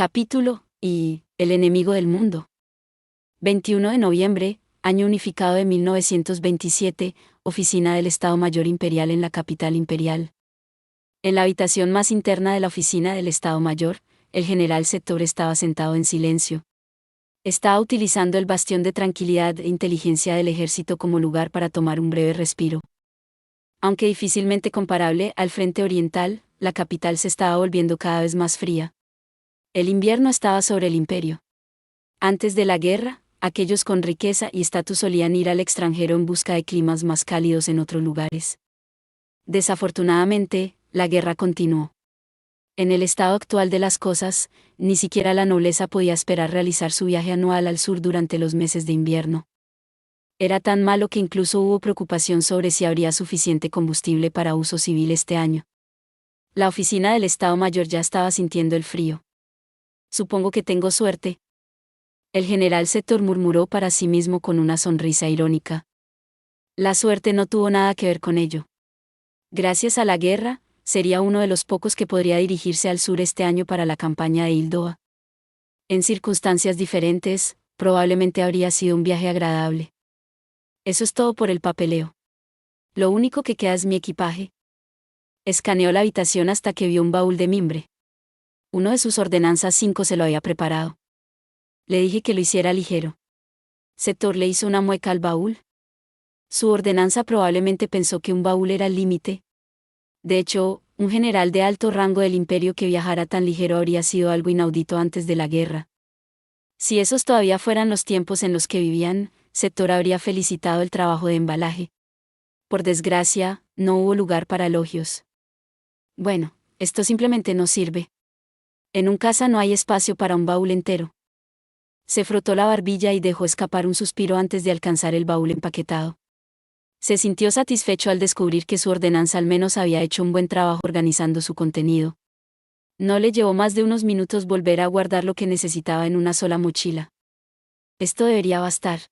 Capítulo y El enemigo del mundo. 21 de noviembre, año unificado de 1927, oficina del Estado Mayor Imperial en la capital imperial. En la habitación más interna de la oficina del Estado Mayor, el general Sector estaba sentado en silencio. Estaba utilizando el bastión de tranquilidad e inteligencia del ejército como lugar para tomar un breve respiro. Aunque difícilmente comparable al frente oriental, la capital se estaba volviendo cada vez más fría. El invierno estaba sobre el imperio. Antes de la guerra, aquellos con riqueza y estatus solían ir al extranjero en busca de climas más cálidos en otros lugares. Desafortunadamente, la guerra continuó. En el estado actual de las cosas, ni siquiera la nobleza podía esperar realizar su viaje anual al sur durante los meses de invierno. Era tan malo que incluso hubo preocupación sobre si habría suficiente combustible para uso civil este año. La oficina del Estado Mayor ya estaba sintiendo el frío. Supongo que tengo suerte. El general Sector murmuró para sí mismo con una sonrisa irónica. La suerte no tuvo nada que ver con ello. Gracias a la guerra, sería uno de los pocos que podría dirigirse al sur este año para la campaña de Hildoa. En circunstancias diferentes, probablemente habría sido un viaje agradable. Eso es todo por el papeleo. Lo único que queda es mi equipaje. Escaneó la habitación hasta que vio un baúl de mimbre. Uno de sus ordenanzas 5 se lo había preparado. Le dije que lo hiciera ligero. Sector le hizo una mueca al baúl. Su ordenanza probablemente pensó que un baúl era el límite. De hecho, un general de alto rango del imperio que viajara tan ligero habría sido algo inaudito antes de la guerra. Si esos todavía fueran los tiempos en los que vivían, Sector habría felicitado el trabajo de embalaje. Por desgracia, no hubo lugar para elogios. Bueno, esto simplemente no sirve. En un casa no hay espacio para un baúl entero. Se frotó la barbilla y dejó escapar un suspiro antes de alcanzar el baúl empaquetado. Se sintió satisfecho al descubrir que su ordenanza al menos había hecho un buen trabajo organizando su contenido. No le llevó más de unos minutos volver a guardar lo que necesitaba en una sola mochila. Esto debería bastar.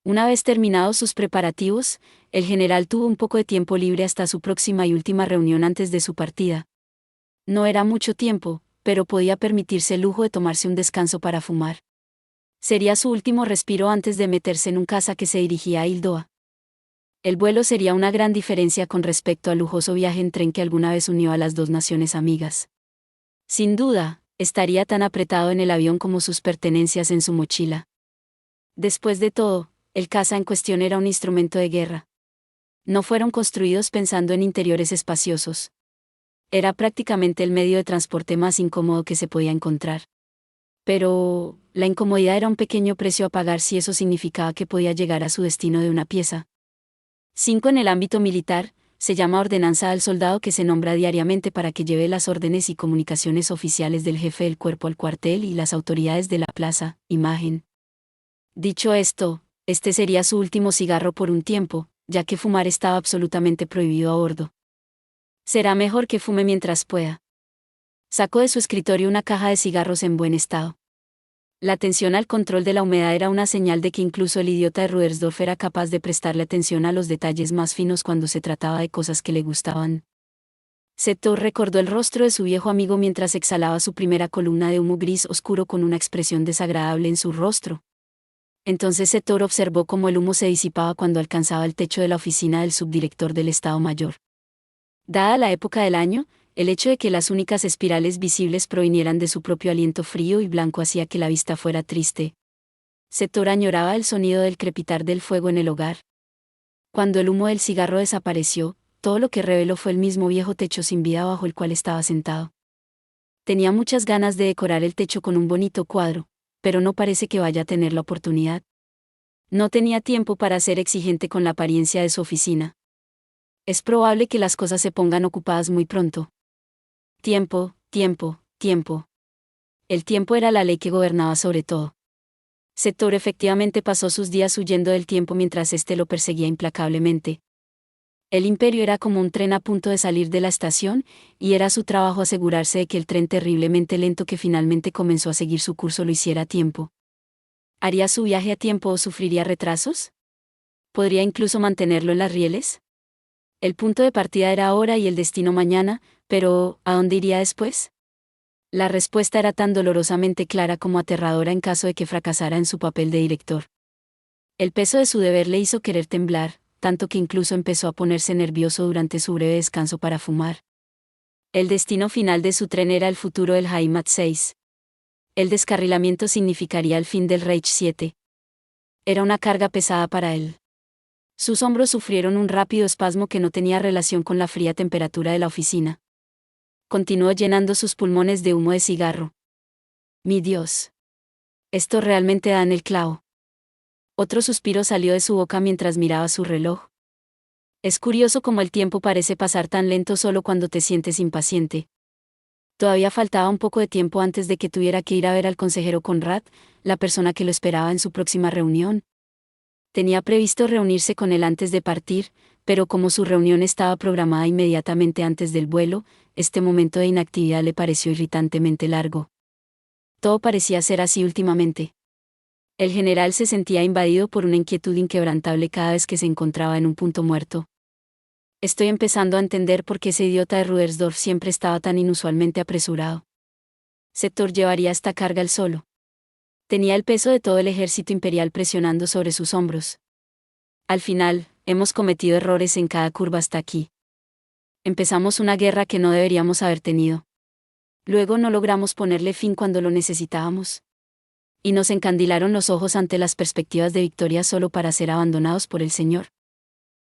Una vez terminados sus preparativos, el general tuvo un poco de tiempo libre hasta su próxima y última reunión antes de su partida. No era mucho tiempo, pero podía permitirse el lujo de tomarse un descanso para fumar. Sería su último respiro antes de meterse en un caza que se dirigía a Hildoa. El vuelo sería una gran diferencia con respecto al lujoso viaje en tren que alguna vez unió a las dos naciones amigas. Sin duda, estaría tan apretado en el avión como sus pertenencias en su mochila. Después de todo, el caza en cuestión era un instrumento de guerra. No fueron construidos pensando en interiores espaciosos. Era prácticamente el medio de transporte más incómodo que se podía encontrar. Pero, la incomodidad era un pequeño precio a pagar si eso significaba que podía llegar a su destino de una pieza. 5 En el ámbito militar, se llama ordenanza al soldado que se nombra diariamente para que lleve las órdenes y comunicaciones oficiales del jefe del cuerpo al cuartel y las autoridades de la plaza, imagen. Dicho esto, este sería su último cigarro por un tiempo, ya que fumar estaba absolutamente prohibido a bordo. Será mejor que fume mientras pueda. Sacó de su escritorio una caja de cigarros en buen estado. La atención al control de la humedad era una señal de que incluso el idiota de Rudersdorf era capaz de prestarle atención a los detalles más finos cuando se trataba de cosas que le gustaban. Sector recordó el rostro de su viejo amigo mientras exhalaba su primera columna de humo gris oscuro con una expresión desagradable en su rostro. Entonces Sector observó cómo el humo se disipaba cuando alcanzaba el techo de la oficina del subdirector del Estado Mayor. Dada la época del año, el hecho de que las únicas espirales visibles provinieran de su propio aliento frío y blanco hacía que la vista fuera triste. Sector añoraba el sonido del crepitar del fuego en el hogar. Cuando el humo del cigarro desapareció, todo lo que reveló fue el mismo viejo techo sin vida bajo el cual estaba sentado. Tenía muchas ganas de decorar el techo con un bonito cuadro, pero no parece que vaya a tener la oportunidad. No tenía tiempo para ser exigente con la apariencia de su oficina. Es probable que las cosas se pongan ocupadas muy pronto. Tiempo, tiempo, tiempo. El tiempo era la ley que gobernaba sobre todo. Sector efectivamente pasó sus días huyendo del tiempo mientras éste lo perseguía implacablemente. El imperio era como un tren a punto de salir de la estación, y era su trabajo asegurarse de que el tren terriblemente lento que finalmente comenzó a seguir su curso lo hiciera a tiempo. ¿Haría su viaje a tiempo o sufriría retrasos? ¿Podría incluso mantenerlo en las rieles? El punto de partida era ahora y el destino mañana, pero ¿a dónde iría después? La respuesta era tan dolorosamente clara como aterradora en caso de que fracasara en su papel de director. El peso de su deber le hizo querer temblar, tanto que incluso empezó a ponerse nervioso durante su breve descanso para fumar. El destino final de su tren era el futuro del Heimat 6. El descarrilamiento significaría el fin del Reich 7. Era una carga pesada para él. Sus hombros sufrieron un rápido espasmo que no tenía relación con la fría temperatura de la oficina. Continuó llenando sus pulmones de humo de cigarro. Mi Dios. Esto realmente da en el clavo. Otro suspiro salió de su boca mientras miraba su reloj. Es curioso cómo el tiempo parece pasar tan lento solo cuando te sientes impaciente. Todavía faltaba un poco de tiempo antes de que tuviera que ir a ver al consejero Conrad, la persona que lo esperaba en su próxima reunión. Tenía previsto reunirse con él antes de partir, pero como su reunión estaba programada inmediatamente antes del vuelo, este momento de inactividad le pareció irritantemente largo. Todo parecía ser así últimamente. El general se sentía invadido por una inquietud inquebrantable cada vez que se encontraba en un punto muerto. Estoy empezando a entender por qué ese idiota de Rudersdorf siempre estaba tan inusualmente apresurado. Sector llevaría esta carga él solo. Tenía el peso de todo el ejército imperial presionando sobre sus hombros. Al final, hemos cometido errores en cada curva hasta aquí. Empezamos una guerra que no deberíamos haber tenido. Luego no logramos ponerle fin cuando lo necesitábamos. Y nos encandilaron los ojos ante las perspectivas de victoria solo para ser abandonados por el Señor.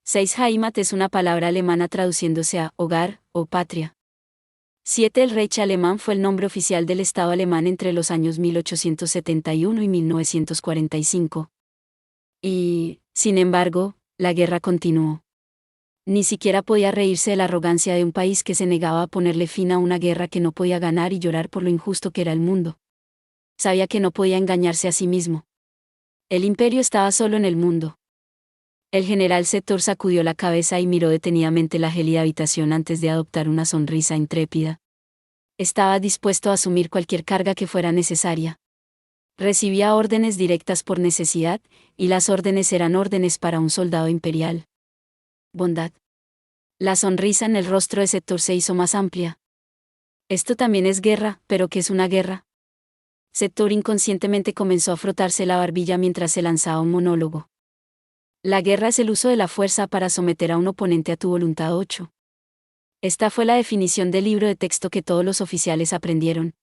6. Heimat es una palabra alemana traduciéndose a hogar o patria. 7. El Reich alemán fue el nombre oficial del Estado alemán entre los años 1871 y 1945. Y, sin embargo, la guerra continuó. Ni siquiera podía reírse de la arrogancia de un país que se negaba a ponerle fin a una guerra que no podía ganar y llorar por lo injusto que era el mundo. Sabía que no podía engañarse a sí mismo. El imperio estaba solo en el mundo. El general Sector sacudió la cabeza y miró detenidamente la gélida habitación antes de adoptar una sonrisa intrépida. Estaba dispuesto a asumir cualquier carga que fuera necesaria. Recibía órdenes directas por necesidad, y las órdenes eran órdenes para un soldado imperial. Bondad. La sonrisa en el rostro de Sector se hizo más amplia. Esto también es guerra, pero ¿qué es una guerra? Sector inconscientemente comenzó a frotarse la barbilla mientras se lanzaba un monólogo. La guerra es el uso de la fuerza para someter a un oponente a tu voluntad. 8. Esta fue la definición del libro de texto que todos los oficiales aprendieron.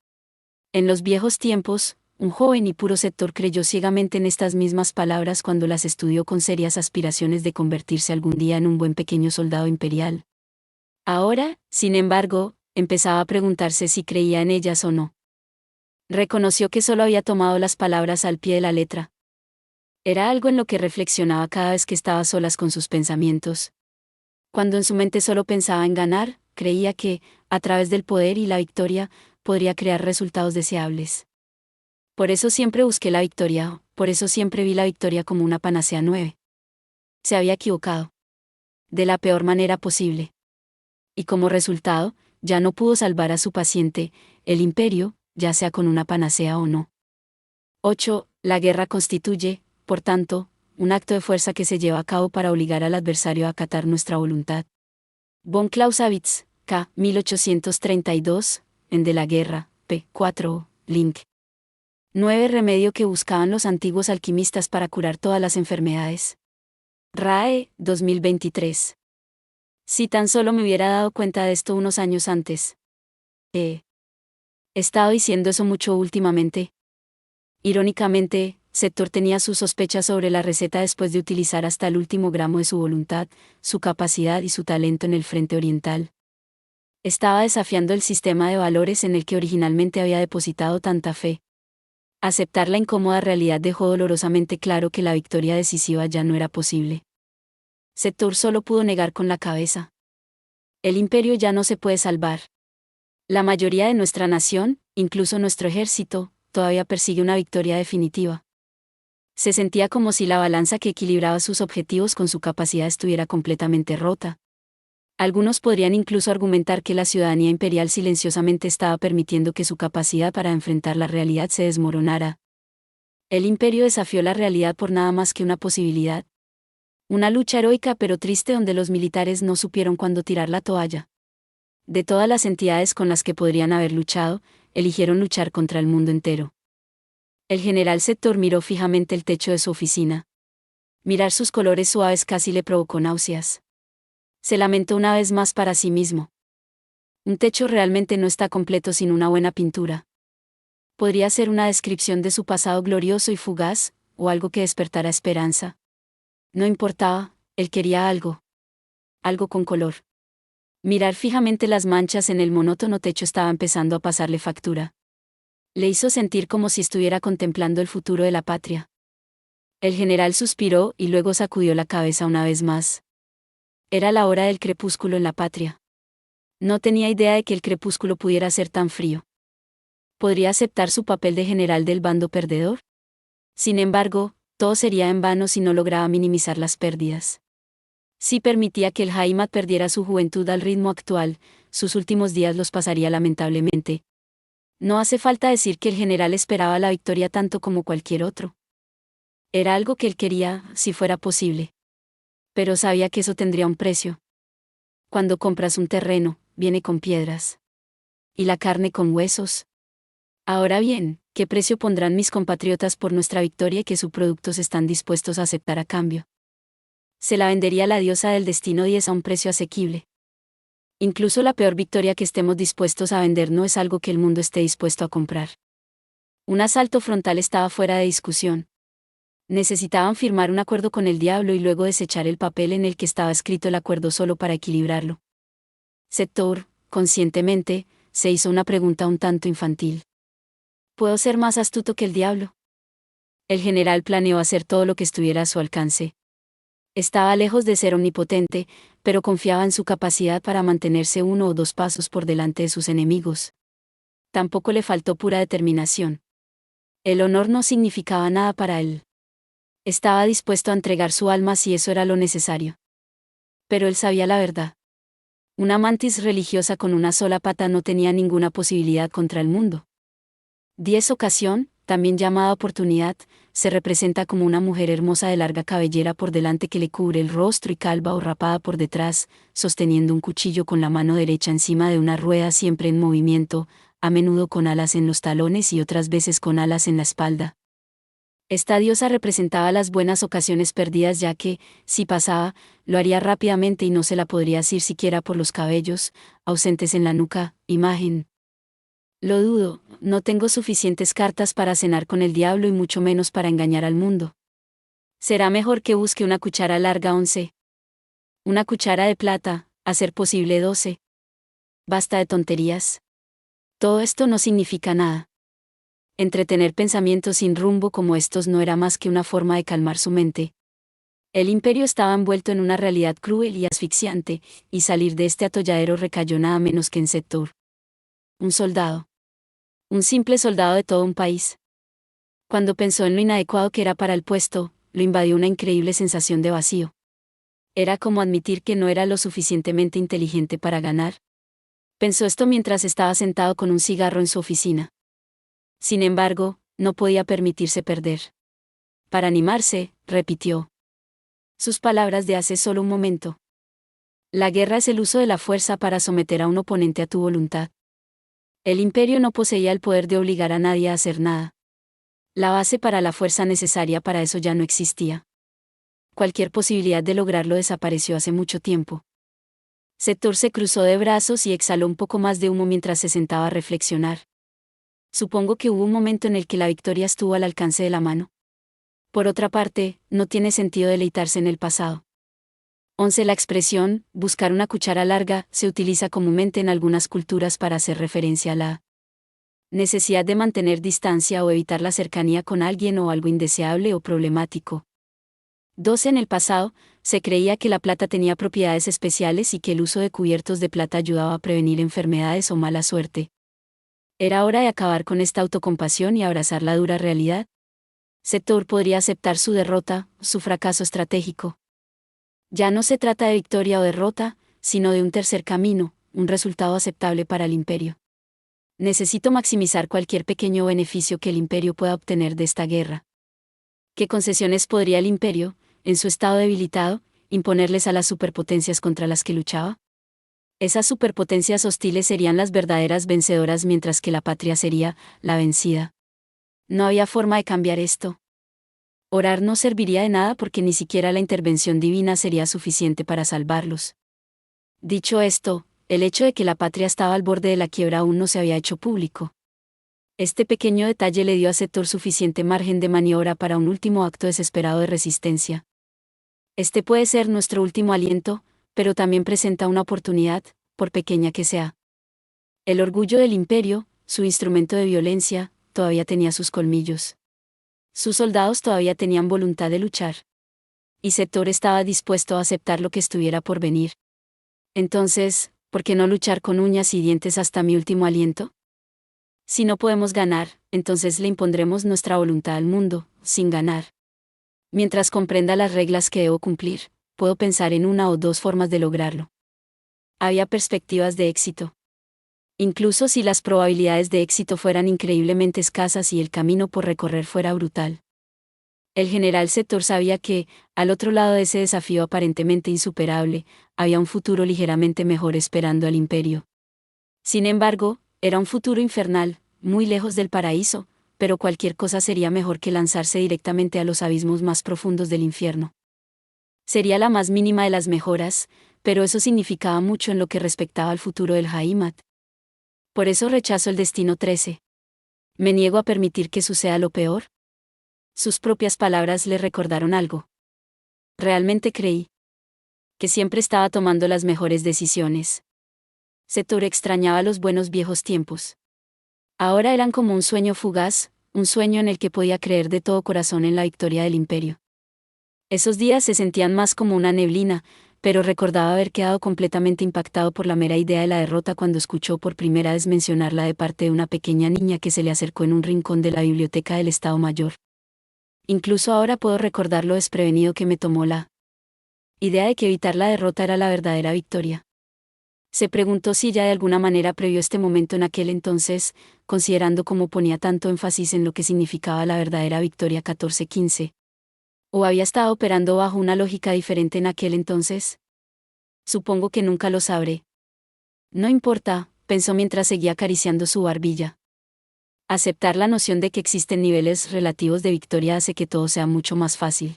En los viejos tiempos, un joven y puro Sector creyó ciegamente en estas mismas palabras cuando las estudió con serias aspiraciones de convertirse algún día en un buen pequeño soldado imperial. Ahora, sin embargo, empezaba a preguntarse si creía en ellas o no. Reconoció que solo había tomado las palabras al pie de la letra. Era algo en lo que reflexionaba cada vez que estaba a solas con sus pensamientos. Cuando en su mente solo pensaba en ganar, creía que, a través del poder y la victoria, podría crear resultados deseables. Por eso siempre busqué la victoria, por eso siempre vi la victoria como una panacea 9. Se había equivocado. De la peor manera posible. Y como resultado, ya no pudo salvar a su paciente, el imperio, ya sea con una panacea o no. 8. La guerra constituye, por tanto, un acto de fuerza que se lleva a cabo para obligar al adversario a acatar nuestra voluntad. Von Clausewitz, K. 1832, en De la Guerra, p. 4, link. 9. Remedio que buscaban los antiguos alquimistas para curar todas las enfermedades. RAE, 2023. Si tan solo me hubiera dado cuenta de esto unos años antes. He estado diciendo eso mucho últimamente. Irónicamente, Sector tenía sus sospechas sobre la receta después de utilizar hasta el último gramo de su voluntad, su capacidad y su talento en el frente oriental. Estaba desafiando el sistema de valores en el que originalmente había depositado tanta fe. Aceptar la incómoda realidad dejó dolorosamente claro que la victoria decisiva ya no era posible. Sector solo pudo negar con la cabeza. El imperio ya no se puede salvar. La mayoría de nuestra nación, incluso nuestro ejército, todavía persigue una victoria definitiva. Se sentía como si la balanza que equilibraba sus objetivos con su capacidad estuviera completamente rota. Algunos podrían incluso argumentar que la ciudadanía imperial silenciosamente estaba permitiendo que su capacidad para enfrentar la realidad se desmoronara. El imperio desafió la realidad por nada más que una posibilidad. Una lucha heroica pero triste donde los militares no supieron cuándo tirar la toalla. De todas las entidades con las que podrían haber luchado, eligieron luchar contra el mundo entero. El general Sector miró fijamente el techo de su oficina. Mirar sus colores suaves casi le provocó náuseas. Se lamentó una vez más para sí mismo. Un techo realmente no está completo sin una buena pintura. Podría ser una descripción de su pasado glorioso y fugaz, o algo que despertara esperanza. No importaba, él quería algo. Algo con color. Mirar fijamente las manchas en el monótono techo estaba empezando a pasarle factura. Le hizo sentir como si estuviera contemplando el futuro de la patria. El general suspiró y luego sacudió la cabeza una vez más. Era la hora del crepúsculo en la patria. No tenía idea de que el crepúsculo pudiera ser tan frío. ¿Podría aceptar su papel de general del bando perdedor? Sin embargo, todo sería en vano si no lograba minimizar las pérdidas. Si permitía que el Heimat perdiera su juventud al ritmo actual, sus últimos días los pasaría lamentablemente. No hace falta decir que el general esperaba la victoria tanto como cualquier otro. Era algo que él quería, si fuera posible. Pero sabía que eso tendría un precio. Cuando compras un terreno, viene con piedras. Y la carne con huesos. Ahora bien, ¿qué precio pondrán mis compatriotas por nuestra victoria y que sus productos están dispuestos a aceptar a cambio? Se la vendería la diosa del destino 10 a un precio asequible. Incluso la peor victoria que estemos dispuestos a vender no es algo que el mundo esté dispuesto a comprar. Un asalto frontal estaba fuera de discusión. Necesitaban firmar un acuerdo con el diablo y luego desechar el papel en el que estaba escrito el acuerdo solo para equilibrarlo. Sector, conscientemente, se hizo una pregunta un tanto infantil. ¿Puedo ser más astuto que el diablo? El general planeó hacer todo lo que estuviera a su alcance. Estaba lejos de ser omnipotente, pero confiaba en su capacidad para mantenerse 1 o 2 pasos por delante de sus enemigos. Tampoco le faltó pura determinación. El honor no significaba nada para él. Estaba dispuesto a entregar su alma si eso era lo necesario. Pero él sabía la verdad. Una mantis religiosa con una sola pata no tenía ninguna posibilidad contra el mundo. 10 ocasión, también llamada oportunidad, se representa como una mujer hermosa de larga cabellera por delante que le cubre el rostro y calva o rapada por detrás, sosteniendo un cuchillo con la mano derecha encima de una rueda siempre en movimiento, a menudo con alas en los talones y otras veces con alas en la espalda. Esta diosa representaba las buenas ocasiones perdidas ya que, si pasaba, lo haría rápidamente y no se la podría asir siquiera por los cabellos, ausentes en la nuca, imagen. Lo dudo, no tengo suficientes cartas para cenar con el diablo y mucho menos para engañar al mundo. Será mejor que busque una cuchara larga 11. Una cuchara de plata, a ser posible 12. Basta de tonterías. Todo esto no significa nada. Entretener pensamientos sin rumbo como estos no era más que una forma de calmar su mente. El imperio estaba envuelto en una realidad cruel y asfixiante, y salir de este atolladero recayó nada menos que en Sector. Un soldado. Un simple soldado de todo un país. Cuando pensó en lo inadecuado que era para el puesto, lo invadió una increíble sensación de vacío. Era como admitir que no era lo suficientemente inteligente para ganar. Pensó esto mientras estaba sentado con un cigarro en su oficina. Sin embargo, no podía permitirse perder. Para animarse, repitió sus palabras de hace solo un momento. La guerra es el uso de la fuerza para someter a un oponente a tu voluntad. El imperio no poseía el poder de obligar a nadie a hacer nada. La base para la fuerza necesaria para eso ya no existía. Cualquier posibilidad de lograrlo desapareció hace mucho tiempo. Sector se cruzó de brazos y exhaló un poco más de humo mientras se sentaba a reflexionar. Supongo que hubo un momento en el que la victoria estuvo al alcance de la mano. Por otra parte, no tiene sentido deleitarse en el pasado. 11. La expresión, buscar una cuchara larga, se utiliza comúnmente en algunas culturas para hacer referencia a la necesidad de mantener distancia o evitar la cercanía con alguien o algo indeseable o problemático. 12. En el pasado, se creía que la plata tenía propiedades especiales y que el uso de cubiertos de plata ayudaba a prevenir enfermedades o mala suerte. Era hora de acabar con esta autocompasión y abrazar la dura realidad. Sector podría aceptar su derrota, su fracaso estratégico. Ya no se trata de victoria o derrota, sino de un tercer camino, un resultado aceptable para el imperio. Necesito maximizar cualquier pequeño beneficio que el imperio pueda obtener de esta guerra. ¿Qué concesiones podría el imperio, en su estado debilitado, imponerles a las superpotencias contra las que luchaba? Esas superpotencias hostiles serían las verdaderas vencedoras mientras que la patria sería la vencida. No había forma de cambiar esto. Orar no serviría de nada porque ni siquiera la intervención divina sería suficiente para salvarlos. Dicho esto, el hecho de que la patria estaba al borde de la quiebra aún no se había hecho público. Este pequeño detalle le dio a Setor suficiente margen de maniobra para un último acto desesperado de resistencia. Este puede ser nuestro último aliento, pero también presenta una oportunidad, por pequeña que sea. El orgullo del imperio, su instrumento de violencia, todavía tenía sus colmillos. Sus soldados todavía tenían voluntad de luchar. Y Setor estaba dispuesto a aceptar lo que estuviera por venir. Entonces, ¿por qué no luchar con uñas y dientes hasta mi último aliento? Si no podemos ganar, entonces le impondremos nuestra voluntad al mundo, sin ganar. Mientras comprenda las reglas que debo cumplir, puedo pensar en una o dos formas de lograrlo. Había perspectivas de éxito. Incluso si las probabilidades de éxito fueran increíblemente escasas y el camino por recorrer fuera brutal. El general Setor sabía que, al otro lado de ese desafío aparentemente insuperable, había un futuro ligeramente mejor esperando al imperio. Sin embargo, era un futuro infernal, muy lejos del paraíso, pero cualquier cosa sería mejor que lanzarse directamente a los abismos más profundos del infierno. Sería la más mínima de las mejoras, pero eso significaba mucho en lo que respectaba al futuro del Jaimat. Por eso rechazo el destino 13. ¿Me niego a permitir que suceda lo peor? Sus propias palabras le recordaron algo. Realmente creí que siempre estaba tomando las mejores decisiones. Setor extrañaba los buenos viejos tiempos. Ahora eran como un sueño fugaz, un sueño en el que podía creer de todo corazón en la victoria del imperio. Esos días se sentían más como una neblina, pero recordaba haber quedado completamente impactado por la mera idea de la derrota cuando escuchó por primera vez mencionarla de parte de una pequeña niña que se le acercó en un rincón de la biblioteca del Estado Mayor. Incluso ahora puedo recordar lo desprevenido que me tomó la idea de que evitar la derrota era la verdadera victoria. Se preguntó si ya de alguna manera previó este momento en aquel entonces, considerando cómo ponía tanto énfasis en lo que significaba la verdadera victoria 14-15. ¿O había estado operando bajo una lógica diferente en aquel entonces? Supongo que nunca lo sabré. No importa, pensó mientras seguía acariciando su barbilla. Aceptar la noción de que existen niveles relativos de victoria hace que todo sea mucho más fácil.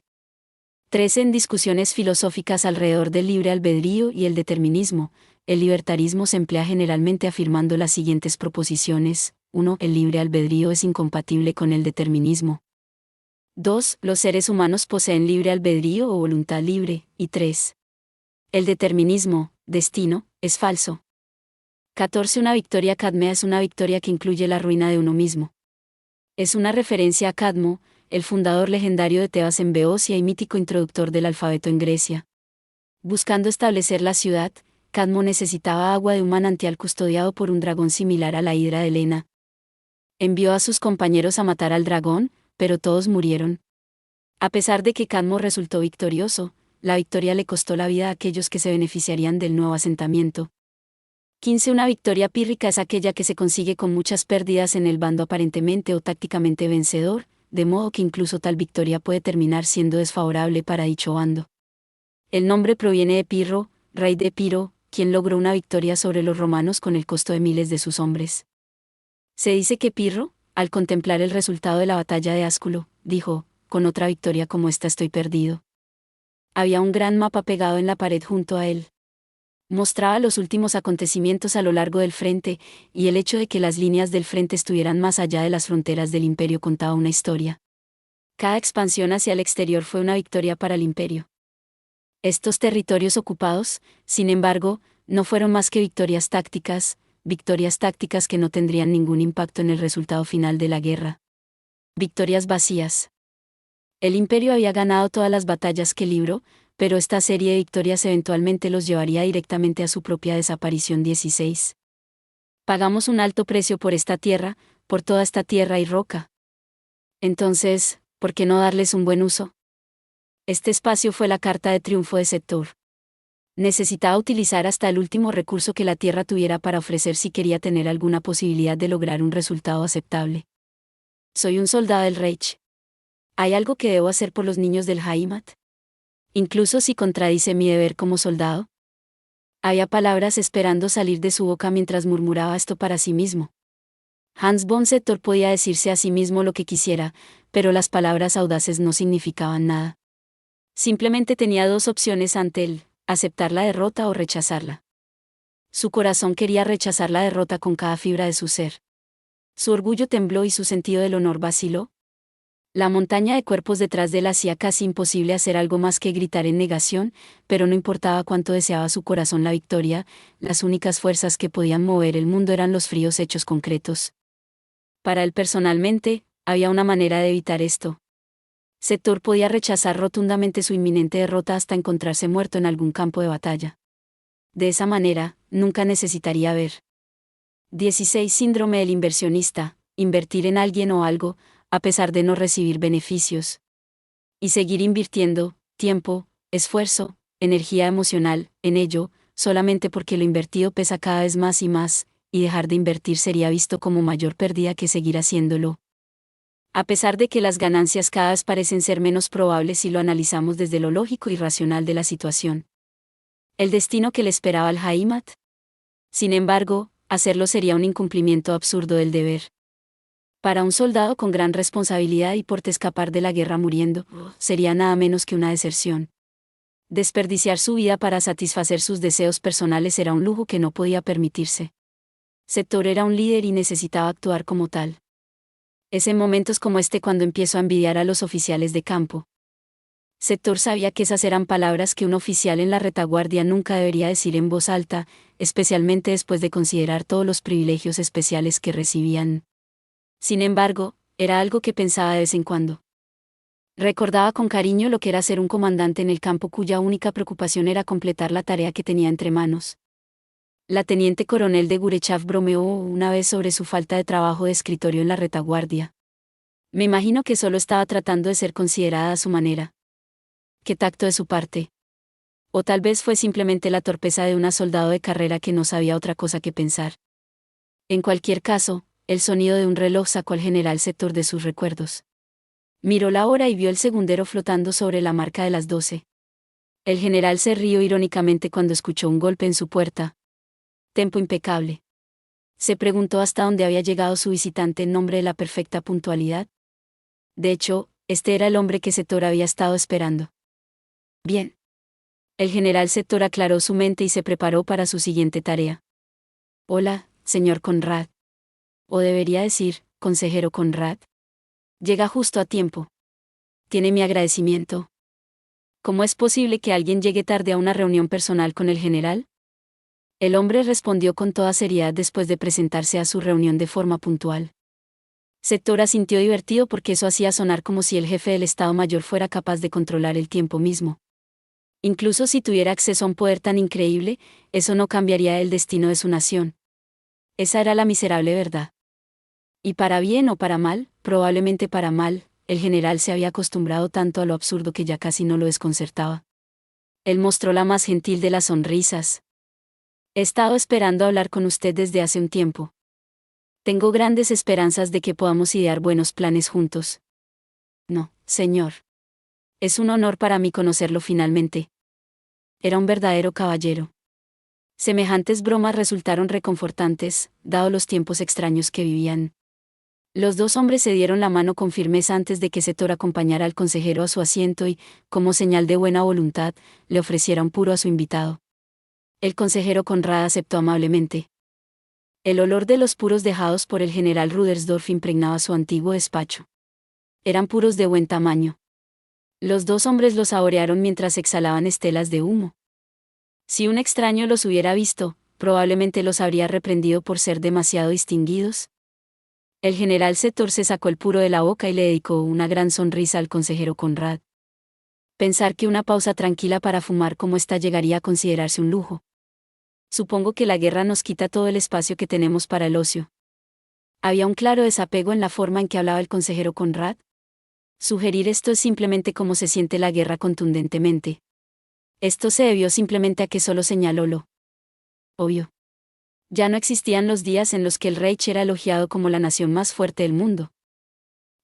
13. En discusiones filosóficas alrededor del libre albedrío y el determinismo, el libertarismo se emplea generalmente afirmando las siguientes proposiciones. 1. El libre albedrío es incompatible con el determinismo. 2. Los seres humanos poseen libre albedrío o voluntad libre. Y 3. El determinismo, destino, es falso. 14. Una victoria cadmea es una victoria que incluye la ruina de uno mismo. Es una referencia a Cadmo, el fundador legendario de Tebas en Beocia y mítico introductor del alfabeto en Grecia. Buscando establecer la ciudad, Cadmo necesitaba agua de un manantial custodiado por un dragón similar a la hidra de Helena. Envió a sus compañeros a matar al dragón, pero todos murieron. A pesar de que Cadmo resultó victorioso, la victoria le costó la vida a aquellos que se beneficiarían del nuevo asentamiento. 15. Una victoria pírrica es aquella que se consigue con muchas pérdidas en el bando aparentemente o tácticamente vencedor, de modo que incluso tal victoria puede terminar siendo desfavorable para dicho bando. El nombre proviene de Pirro, rey de Epiro, quien logró una victoria sobre los romanos con el costo de miles de sus hombres. Se dice que Pirro, al contemplar el resultado de la batalla de Asculo, dijo: con otra victoria como esta estoy perdido. Había un gran mapa pegado en la pared junto a él. Mostraba los últimos acontecimientos a lo largo del frente, y el hecho de que las líneas del frente estuvieran más allá de las fronteras del imperio contaba una historia. Cada expansión hacia el exterior fue una victoria para el imperio. Estos territorios ocupados, sin embargo, no fueron más que victorias tácticas que no tendrían ningún impacto en el resultado final de la guerra. Victorias vacías. El imperio había ganado todas las batallas que libró, pero esta serie de victorias eventualmente los llevaría directamente a su propia desaparición. 16. Pagamos un alto precio por esta tierra, por toda esta tierra y roca. Entonces, ¿por qué no darles un buen uso? Este espacio fue la carta de triunfo de Setor. Necesitaba utilizar hasta el último recurso que la tierra tuviera para ofrecer si quería tener alguna posibilidad de lograr un resultado aceptable. Soy un soldado del Reich. ¿Hay algo que debo hacer por los niños del Jaimat? Incluso si contradice mi deber como soldado. Había palabras esperando salir de su boca mientras murmuraba esto para sí mismo. Hans von Settor podía decirse a sí mismo lo que quisiera, pero las palabras audaces no significaban nada. Simplemente tenía dos opciones ante él: aceptar la derrota o rechazarla. Su corazón quería rechazar la derrota con cada fibra de su ser. Su orgullo tembló y su sentido del honor vaciló. La montaña de cuerpos detrás de él hacía casi imposible hacer algo más que gritar en negación, pero no importaba cuánto deseaba su corazón la victoria, las únicas fuerzas que podían mover el mundo eran los fríos hechos concretos. Para él personalmente, había una manera de evitar esto. Settor podía rechazar rotundamente su inminente derrota hasta encontrarse muerto en algún campo de batalla. De esa manera, nunca necesitaría ver. 16. Síndrome del inversionista: invertir en alguien o algo, a pesar de no recibir beneficios. Y seguir invirtiendo tiempo, esfuerzo, energía emocional en ello, solamente porque lo invertido pesa cada vez más y más, y dejar de invertir sería visto como mayor pérdida que seguir haciéndolo. A pesar de que las ganancias cada vez parecen ser menos probables si lo analizamos desde lo lógico y racional de la situación. ¿El destino que le esperaba al Heimat? Sin embargo, hacerlo sería un incumplimiento absurdo del deber. Para un soldado con gran responsabilidad y por escapar de la guerra muriendo, sería nada menos que una deserción. Desperdiciar su vida para satisfacer sus deseos personales era un lujo que no podía permitirse. Settor era un líder y necesitaba actuar como tal. Es en momentos como este cuando empiezo a envidiar a los oficiales de campo. Settor sabía que esas eran palabras que un oficial en la retaguardia nunca debería decir en voz alta, especialmente después de considerar todos los privilegios especiales que recibían. Sin embargo, era algo que pensaba de vez en cuando. Recordaba con cariño lo que era ser un comandante en el campo cuya única preocupación era completar la tarea que tenía entre manos. La teniente coronel de Gurechav bromeó una vez sobre su falta de trabajo de escritorio en la retaguardia. Me imagino que solo estaba tratando de ser considerada a su manera. Qué tacto de su parte. O tal vez fue simplemente la torpeza de una soldado de carrera que no sabía otra cosa que pensar. En cualquier caso, el sonido de un reloj sacó al general Settor de sus recuerdos. Miró la hora y vio el segundero flotando sobre la marca de las 12. El general se rió irónicamente cuando escuchó un golpe en su puerta. Tempo impecable. Se preguntó hasta dónde había llegado su visitante en nombre de la perfecta puntualidad. De hecho, este era el hombre que Settor había estado esperando. Bien. El general Settor aclaró su mente y se preparó para su siguiente tarea. Hola, señor Conrad. O debería decir, consejero Conrad. Llega justo a tiempo. Tiene mi agradecimiento. ¿Cómo es posible que alguien llegue tarde a una reunión personal con el general? El hombre respondió con toda seriedad después de presentarse a su reunión de forma puntual. Settor sintió divertido porque eso hacía sonar como si el jefe del Estado Mayor fuera capaz de controlar el tiempo mismo. Incluso si tuviera acceso a un poder tan increíble, eso no cambiaría el destino de su nación. Esa era la miserable verdad. Y para bien o para mal, probablemente para mal, el general se había acostumbrado tanto a lo absurdo que ya casi no lo desconcertaba. Él mostró la más gentil de las sonrisas. He estado esperando hablar con usted desde hace un tiempo. Tengo grandes esperanzas de que podamos idear buenos planes juntos. No, señor. Es un honor para mí conocerlo finalmente. Era un verdadero caballero. Semejantes bromas resultaron reconfortantes, dado los tiempos extraños que vivían. Los dos hombres se dieron la mano con firmeza antes de que Settor acompañara al consejero a su asiento y, como señal de buena voluntad, le ofreciera un puro a su invitado. El consejero Conrad aceptó amablemente. El olor de los puros dejados por el general Rudersdorf impregnaba su antiguo despacho. Eran puros de buen tamaño. Los dos hombres los saborearon mientras exhalaban estelas de humo. Si un extraño los hubiera visto, probablemente los habría reprendido por ser demasiado distinguidos. El general Settor se sacó el puro de la boca y le dedicó una gran sonrisa al consejero Conrad. Pensar que una pausa tranquila para fumar como esta llegaría a considerarse un lujo. Supongo que la guerra nos quita todo el espacio que tenemos para el ocio. Había un claro desapego en la forma en que hablaba el consejero Conrad. Sugerir esto es simplemente cómo se siente la guerra contundentemente. Esto se debió simplemente a que solo señaló lo obvio. Ya no existían los días en los que el Reich era elogiado como la nación más fuerte del mundo.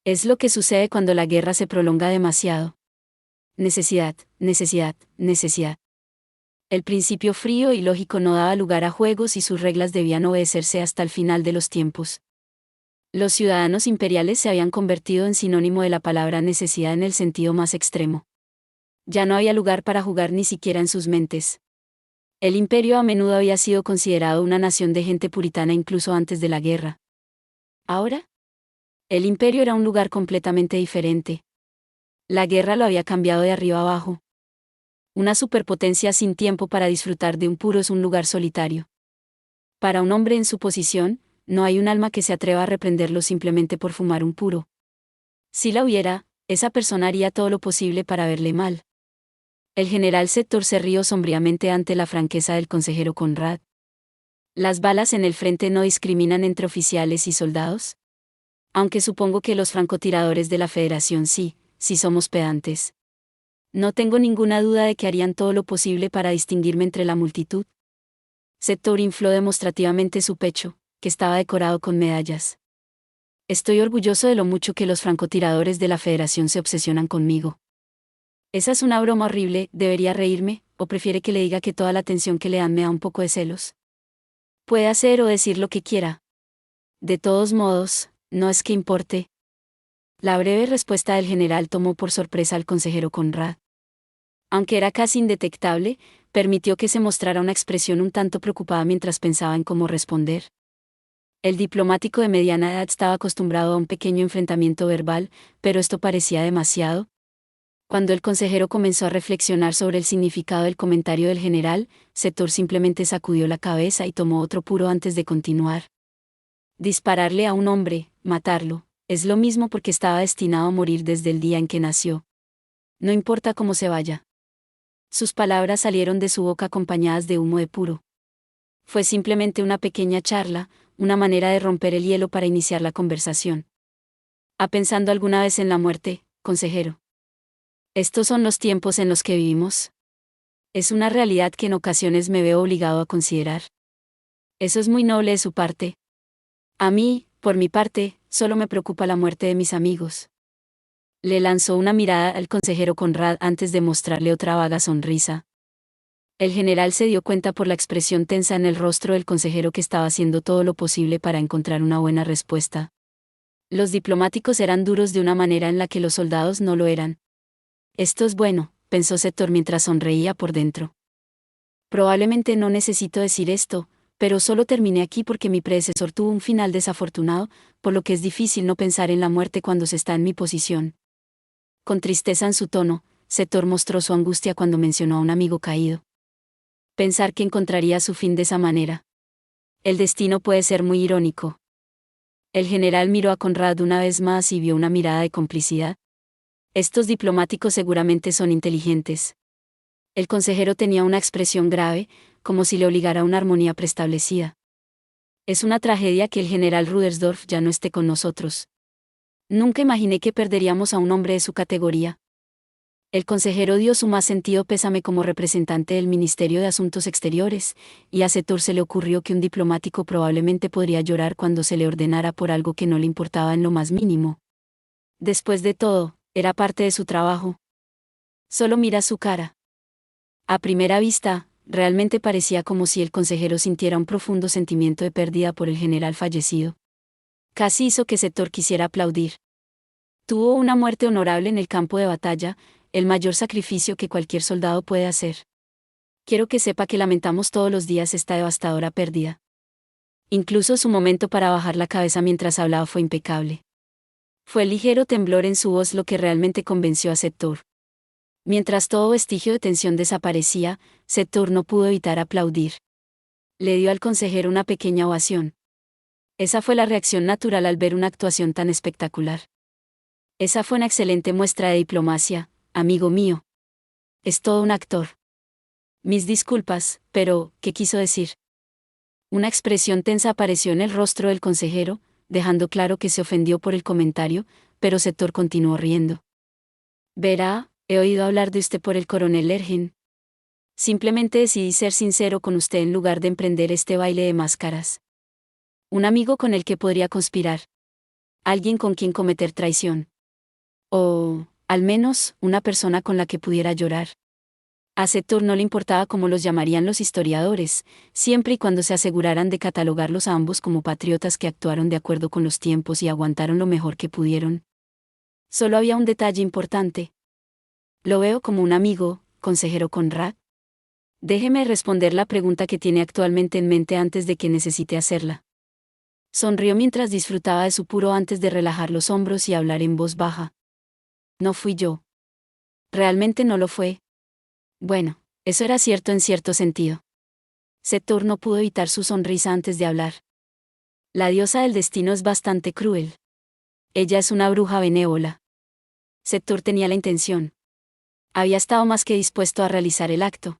Es lo que sucede cuando la guerra se prolonga demasiado. Necesidad, necesidad, necesidad. El principio frío y lógico no daba lugar a juegos y sus reglas debían obedecerse hasta el final de los tiempos. Los ciudadanos imperiales se habían convertido en sinónimo de la palabra necesidad en el sentido más extremo. Ya no había lugar para jugar ni siquiera en sus mentes. El imperio a menudo había sido considerado una nación de gente puritana incluso antes de la guerra. ¿Ahora? El imperio era un lugar completamente diferente. La guerra lo había cambiado de arriba abajo. Una superpotencia sin tiempo para disfrutar de un puro es un lugar solitario. Para un hombre en su posición, no hay un alma que se atreva a reprenderlo simplemente por fumar un puro. Si la hubiera, esa persona haría todo lo posible para verle mal. El general Sector se rió sombríamente ante la franqueza del consejero Conrad. ¿Las balas en el frente no discriminan entre oficiales y soldados? Aunque supongo que los francotiradores de la Federación sí somos pedantes. No tengo ninguna duda de que harían todo lo posible para distinguirme entre la multitud. Sector infló demostrativamente su pecho, que estaba decorado con medallas. Estoy orgulloso de lo mucho que los francotiradores de la Federación se obsesionan conmigo. Esa es una broma horrible, ¿debería reírme, o prefiere que le diga que toda la atención que le dan me da un poco de celos? Puede hacer o decir lo que quiera. De todos modos, no es que importe. La breve respuesta del general tomó por sorpresa al consejero Conrad. Aunque era casi indetectable, permitió que se mostrara una expresión un tanto preocupada mientras pensaba en cómo responder. El diplomático de mediana edad estaba acostumbrado a un pequeño enfrentamiento verbal, pero esto parecía demasiado. Cuando el consejero comenzó a reflexionar sobre el significado del comentario del general, Sector simplemente sacudió la cabeza y tomó otro puro antes de continuar. Dispararle a un hombre, matarlo, es lo mismo porque estaba destinado a morir desde el día en que nació. No importa cómo se vaya. Sus palabras salieron de su boca acompañadas de humo de puro. Fue simplemente una pequeña charla, una manera de romper el hielo para iniciar la conversación. ¿Ha pensado alguna vez en la muerte, consejero? ¿Estos son los tiempos en los que vivimos? Es una realidad que en ocasiones me veo obligado a considerar. Eso es muy noble de su parte. A mí, por mi parte, solo me preocupa la muerte de mis amigos. Le lanzó una mirada al consejero Conrad antes de mostrarle otra vaga sonrisa. El general se dio cuenta por la expresión tensa en el rostro del consejero que estaba haciendo todo lo posible para encontrar una buena respuesta. Los diplomáticos eran duros de una manera en la que los soldados no lo eran. Esto es bueno, pensó Sector mientras sonreía por dentro. Probablemente no necesito decir esto, pero solo terminé aquí porque mi predecesor tuvo un final desafortunado, por lo que es difícil no pensar en la muerte cuando se está en mi posición. Con tristeza en su tono, Sector mostró su angustia cuando mencionó a un amigo caído. Pensar que encontraría su fin de esa manera. El destino puede ser muy irónico. El general miró a Conrad una vez más y vio una mirada de complicidad. Estos diplomáticos seguramente son inteligentes. El consejero tenía una expresión grave, como si le obligara a una armonía preestablecida. Es una tragedia que el general Rudersdorf ya no esté con nosotros. Nunca imaginé que perderíamos a un hombre de su categoría. El consejero dio su más sentido pésame como representante del Ministerio de Asuntos Exteriores, y a Sector se le ocurrió que un diplomático probablemente podría llorar cuando se le ordenara por algo que no le importaba en lo más mínimo. Después de todo, era parte de su trabajo. Solo mira su cara. A primera vista, realmente parecía como si el consejero sintiera un profundo sentimiento de pérdida por el general fallecido. Casi hizo que Sector quisiera aplaudir. Tuvo una muerte honorable en el campo de batalla, el mayor sacrificio que cualquier soldado puede hacer. Quiero que sepa que lamentamos todos los días esta devastadora pérdida. Incluso su momento para bajar la cabeza mientras hablaba fue impecable. Fue el ligero temblor en su voz lo que realmente convenció a Sector. Mientras todo vestigio de tensión desaparecía, Sector no pudo evitar aplaudir. Le dio al consejero una pequeña ovación. Esa fue la reacción natural al ver una actuación tan espectacular. Esa fue una excelente muestra de diplomacia, amigo mío. Es todo un actor. Mis disculpas, pero, ¿qué quiso decir? Una expresión tensa apareció en el rostro del consejero, dejando claro que se ofendió por el comentario, pero Sector continuó riendo. Verá, he oído hablar de usted por el coronel Ergen. Simplemente decidí ser sincero con usted en lugar de emprender este baile de máscaras. Un amigo con el que podría conspirar. Alguien con quien cometer traición. O, al menos, una persona con la que pudiera llorar. A Setor no le importaba cómo los llamarían los historiadores, siempre y cuando se aseguraran de catalogarlos a ambos como patriotas que actuaron de acuerdo con los tiempos y aguantaron lo mejor que pudieron. Solo había un detalle importante. Lo veo como un amigo, consejero Conrad. Déjeme responder la pregunta que tiene actualmente en mente antes de que necesite hacerla. Sonrió mientras disfrutaba de su puro antes de relajar los hombros y hablar en voz baja. No fui yo. Realmente no lo fue. Bueno, eso era cierto en cierto sentido. Setor no pudo evitar su sonrisa antes de hablar. La diosa del destino es bastante cruel. Ella es una bruja benévola. Setor tenía la intención. Había estado más que dispuesto a realizar el acto.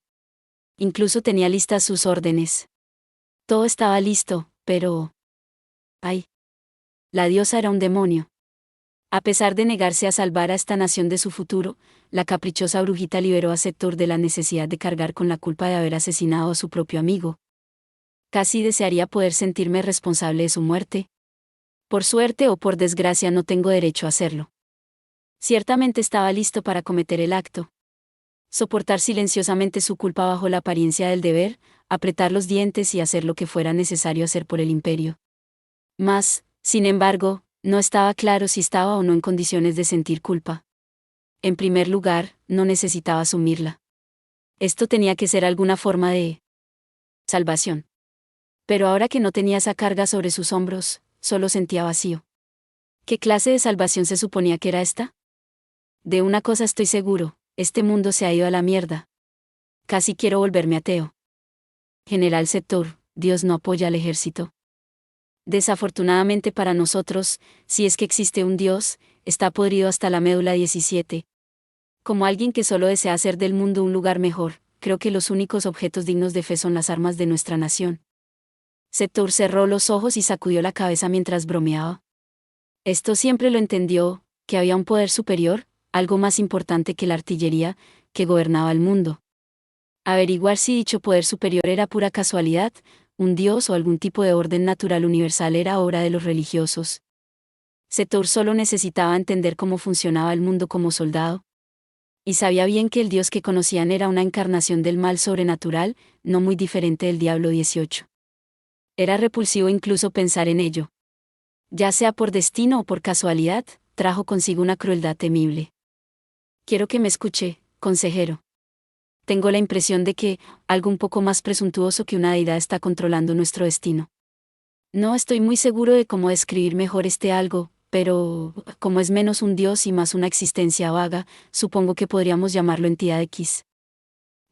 Incluso tenía listas sus órdenes. Todo estaba listo, pero... ¡ay! La diosa era un demonio. A pesar de negarse a salvar a esta nación de su futuro, la caprichosa brujita liberó a Setor de la necesidad de cargar con la culpa de haber asesinado a su propio amigo. Casi desearía poder sentirme responsable de su muerte. Por suerte o por desgracia no tengo derecho a hacerlo. Ciertamente estaba listo para cometer el acto. Soportar silenciosamente su culpa bajo la apariencia del deber, apretar los dientes y hacer lo que fuera necesario hacer por el imperio. Mas, sin embargo, no estaba claro si estaba o no en condiciones de sentir culpa. En primer lugar, no necesitaba asumirla. Esto tenía que ser alguna forma de salvación. Pero ahora que no tenía esa carga sobre sus hombros, solo sentía vacío. ¿Qué clase de salvación se suponía que era esta? De una cosa estoy seguro, este mundo se ha ido a la mierda. Casi quiero volverme ateo. General Setor, Dios no apoya al ejército. Desafortunadamente para nosotros, si es que existe un Dios, está podrido hasta la médula 17. Como alguien que solo desea hacer del mundo un lugar mejor, creo que los únicos objetos dignos de fe son las armas de nuestra nación. Setor cerró los ojos y sacudió la cabeza mientras bromeaba. Esto siempre lo entendió, que había un poder superior, algo más importante que la artillería, que gobernaba el mundo. Averiguar si dicho poder superior era pura casualidad, un dios o algún tipo de orden natural universal era obra de los religiosos. Setor solo necesitaba entender cómo funcionaba el mundo como soldado. Y sabía bien que el dios que conocían era una encarnación del mal sobrenatural, no muy diferente del Diablo 18. Era repulsivo incluso pensar en ello. Ya sea por destino o por casualidad, trajo consigo una crueldad temible. Quiero que me escuche, consejero. Tengo la impresión de que, algo un poco más presuntuoso que una deidad está controlando nuestro destino. No estoy muy seguro de cómo describir mejor este algo, pero, como es menos un dios y más una existencia vaga, supongo que podríamos llamarlo entidad X.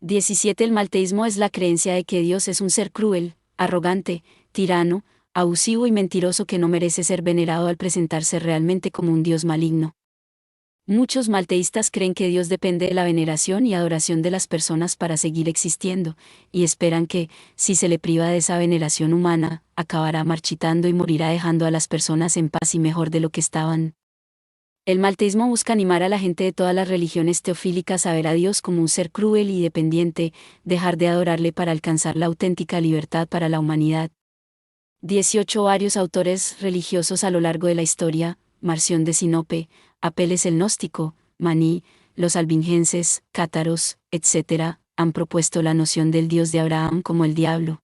17. El malteísmo es la creencia de que Dios es un ser cruel, arrogante, tirano, abusivo y mentiroso que no merece ser venerado al presentarse realmente como un dios maligno. Muchos malteístas creen que Dios depende de la veneración y adoración de las personas para seguir existiendo, y esperan que, si se le priva de esa veneración humana, acabará marchitando y morirá dejando a las personas en paz y mejor de lo que estaban. El malteísmo busca animar a la gente de todas las religiones teofílicas a ver a Dios como un ser cruel y dependiente, dejar de adorarle para alcanzar la auténtica libertad para la humanidad. 18. Varios autores religiosos a lo largo de la historia, Marción de Sinope, Apeles el Gnóstico, Maní, los albingenses, cátaros, etc., han propuesto la noción del Dios de Abraham como el diablo.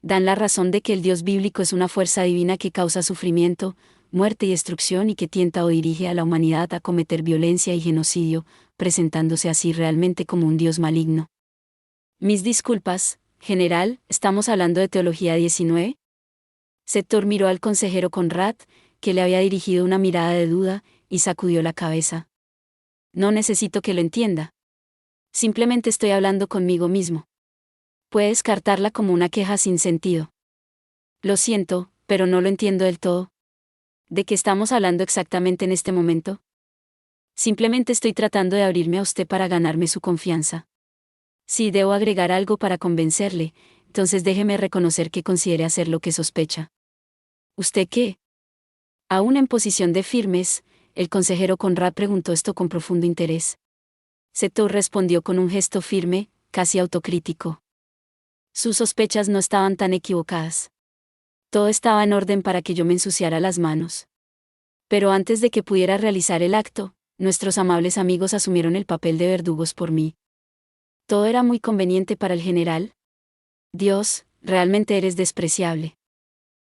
Dan la razón de que el Dios bíblico es una fuerza divina que causa sufrimiento, muerte y destrucción y que tienta o dirige a la humanidad a cometer violencia y genocidio, presentándose así realmente como un Dios maligno. Mis disculpas, general, ¿estamos hablando de Teología 19? Setor miró al consejero Conrad, que le había dirigido una mirada de duda, y sacudió la cabeza. No necesito que lo entienda. Simplemente estoy hablando conmigo mismo. Puede descartarla como una queja sin sentido. Lo siento, pero no lo entiendo del todo. ¿De qué estamos hablando exactamente en este momento? Simplemente estoy tratando de abrirme a usted para ganarme su confianza. Si debo agregar algo para convencerle, entonces déjeme reconocer que considere hacer lo que sospecha. ¿Usted qué? Aún en posición de firmes, el consejero Conrad preguntó esto con profundo interés. Setor respondió con un gesto firme, casi autocrítico. Sus sospechas no estaban tan equivocadas. Todo estaba en orden para que yo me ensuciara las manos. Pero antes de que pudiera realizar el acto, nuestros amables amigos asumieron el papel de verdugos por mí. Todo era muy conveniente para el general. Dios, realmente eres despreciable.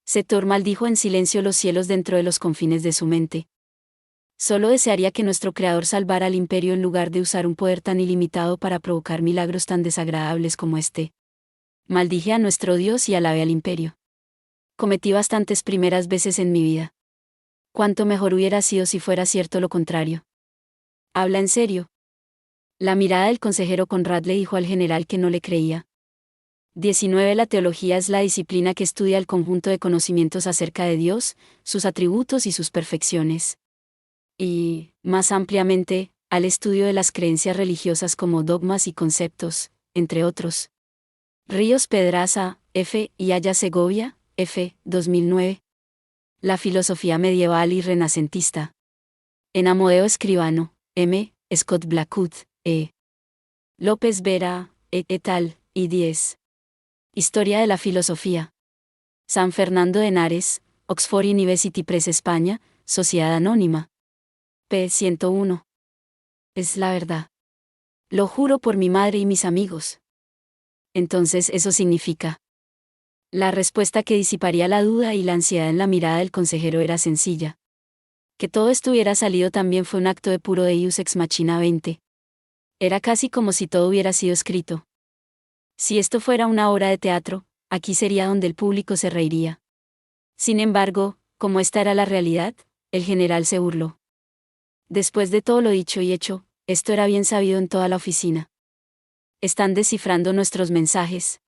Setor maldijo en silencio los cielos dentro de los confines de su mente. Solo desearía que nuestro Creador salvara al imperio en lugar de usar un poder tan ilimitado para provocar milagros tan desagradables como este. Maldije a nuestro Dios y alabé al imperio. Cometí bastantes primeras veces en mi vida. Cuánto mejor hubiera sido si fuera cierto lo contrario. Habla en serio. La mirada del consejero Conrad le dijo al general que no le creía. 19. La teología es la disciplina que estudia el conjunto de conocimientos acerca de Dios, sus atributos y sus perfecciones. Y, más ampliamente, al estudio de las creencias religiosas como dogmas y conceptos, entre otros. Ríos Pedraza, F. y Aya Segovia, F. 2009. La filosofía medieval y renacentista. En Amodeo Escribano, M. Scott Blackwood, E. López Vera, et al., y 10. Historia de la filosofía. San Fernando de Henares, Oxford University Press España, Sociedad Anónima. P. 101. Es la verdad. Lo juro por mi madre y mis amigos. Entonces eso significa. La respuesta que disiparía la duda y la ansiedad en la mirada del consejero era sencilla. Que todo esto hubiera salido también fue un acto de puro Deus ex machina 20. Era casi como si todo hubiera sido escrito. Si esto fuera una obra de teatro, aquí sería donde el público se reiría. Sin embargo, como esta era la realidad, el general se burló. Después de todo lo dicho y hecho, esto era bien sabido en toda la oficina. Están descifrando nuestros mensajes.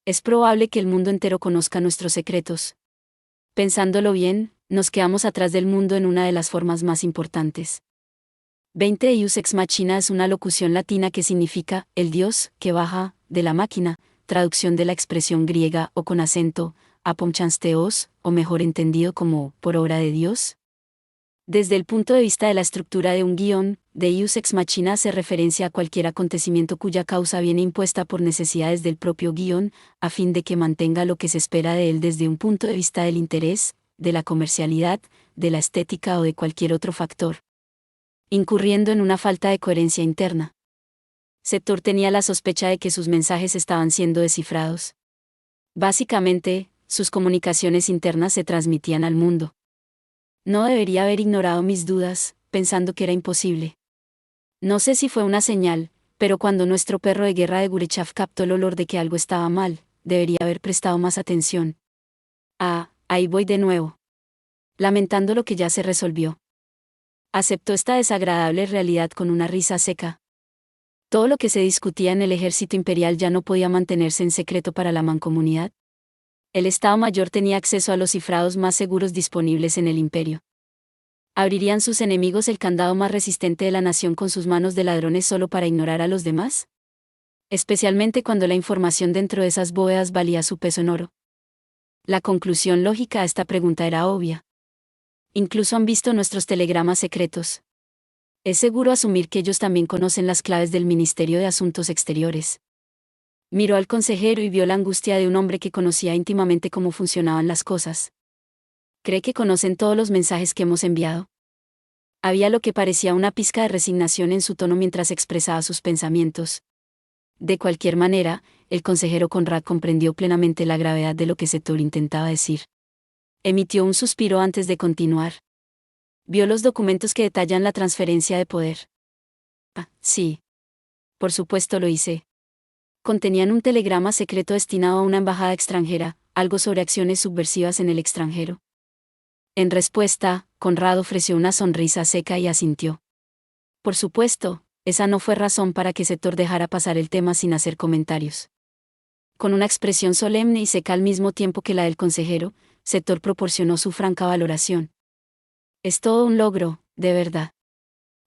Es probable que el mundo entero conozca nuestros secretos. Pensándolo bien, nos quedamos atrás del mundo en una de las formas más importantes. 20. Deus ex machina es una locución latina que significa, el Dios, que baja, de la máquina, traducción de la expresión griega o con acento, apomchansteos, o mejor entendido como, por obra de Dios. Desde el punto de vista de la estructura de un guión, Deus ex machina hace referencia a cualquier acontecimiento cuya causa viene impuesta por necesidades del propio guión, a fin de que mantenga lo que se espera de él desde un punto de vista del interés, de la comercialidad, de la estética o de cualquier otro factor. Incurriendo en una falta de coherencia interna. Setor tenía la sospecha de que sus mensajes estaban siendo descifrados. Básicamente, sus comunicaciones internas se transmitían al mundo. No debería haber ignorado mis dudas, pensando que era imposible. No sé si fue una señal, pero cuando nuestro perro de guerra de Gurechaf captó el olor de que algo estaba mal, debería haber prestado más atención. Ah, ahí voy de nuevo. Lamentando lo que ya se resolvió. Aceptó esta desagradable realidad con una risa seca. Todo lo que se discutía en el ejército imperial ya no podía mantenerse en secreto para la mancomunidad. El Estado Mayor tenía acceso a los cifrados más seguros disponibles en el imperio. ¿Abrirían sus enemigos el candado más resistente de la nación con sus manos de ladrones solo para ignorar a los demás? Especialmente cuando la información dentro de esas bóvedas valía su peso en oro. La conclusión lógica a esta pregunta era obvia. Incluso han visto nuestros telegramas secretos. Es seguro asumir que ellos también conocen las claves del Ministerio de Asuntos Exteriores. Miró al consejero y vio la angustia de un hombre que conocía íntimamente cómo funcionaban las cosas. ¿Cree que conocen todos los mensajes que hemos enviado? Había lo que parecía una pizca de resignación en su tono mientras expresaba sus pensamientos. De cualquier manera, el consejero Conrad comprendió plenamente la gravedad de lo que Setor intentaba decir. Emitió un suspiro antes de continuar. Vio los documentos que detallan la transferencia de poder. Ah, sí. Por supuesto lo hice. Contenían un telegrama secreto destinado a una embajada extranjera, algo sobre acciones subversivas en el extranjero. En respuesta, Conrad ofreció una sonrisa seca y asintió. Por supuesto, esa no fue razón para que Setor dejara pasar el tema sin hacer comentarios. Con una expresión solemne y seca al mismo tiempo que la del consejero, Setor proporcionó su franca valoración. Es todo un logro, de verdad.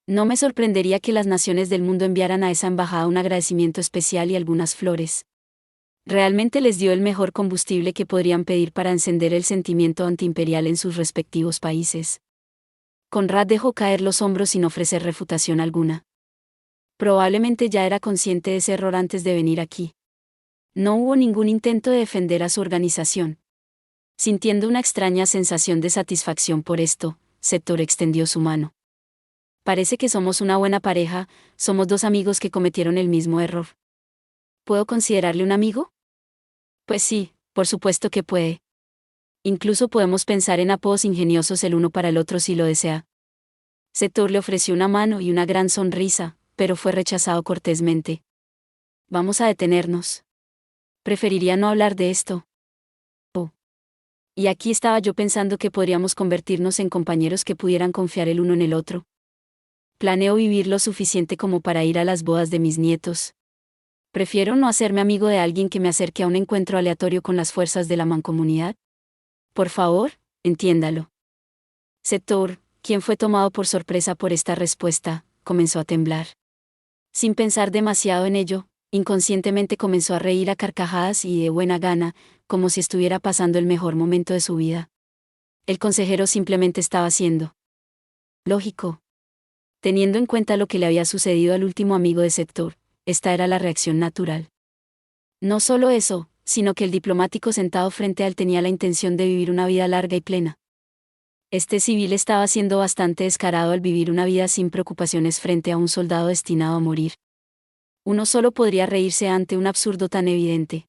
No me sorprendería que las naciones del mundo enviaran a esa embajada un agradecimiento especial y algunas flores. Realmente les dio el mejor combustible que podrían pedir para encender el sentimiento antiimperial en sus respectivos países. Conrad dejó caer los hombros sin ofrecer refutación alguna. Probablemente ya era consciente de ese error antes de venir aquí. No hubo ningún intento de defender a su organización. Sintiendo una extraña sensación de satisfacción por esto, Setor extendió su mano. Parece que somos una buena pareja, somos dos amigos que cometieron el mismo error. ¿Puedo considerarle un amigo? Pues sí, por supuesto que puede. Incluso podemos pensar en apodos ingeniosos el uno para el otro si lo desea. Setur le ofreció una mano y una gran sonrisa, pero fue rechazado cortésmente. Vamos a detenernos. Preferiría no hablar de esto. Oh. Y aquí estaba yo pensando que podríamos convertirnos en compañeros que pudieran confiar el uno en el otro. Planeo vivir lo suficiente como para ir a las bodas de mis nietos. Prefiero no hacerme amigo de alguien que me acerque a un encuentro aleatorio con las fuerzas de la mancomunidad. Por favor, entiéndalo. Setur, quien fue tomado por sorpresa por esta respuesta, comenzó a temblar. Sin pensar demasiado en ello, inconscientemente comenzó a reír a carcajadas y de buena gana, como si estuviera pasando el mejor momento de su vida. El consejero simplemente estaba siendo lógico. Teniendo en cuenta lo que le había sucedido al último amigo de Setur, esta era la reacción natural. No solo eso, sino que el diplomático sentado frente a él tenía la intención de vivir una vida larga y plena. Este civil estaba siendo bastante descarado al vivir una vida sin preocupaciones frente a un soldado destinado a morir. Uno solo podría reírse ante un absurdo tan evidente.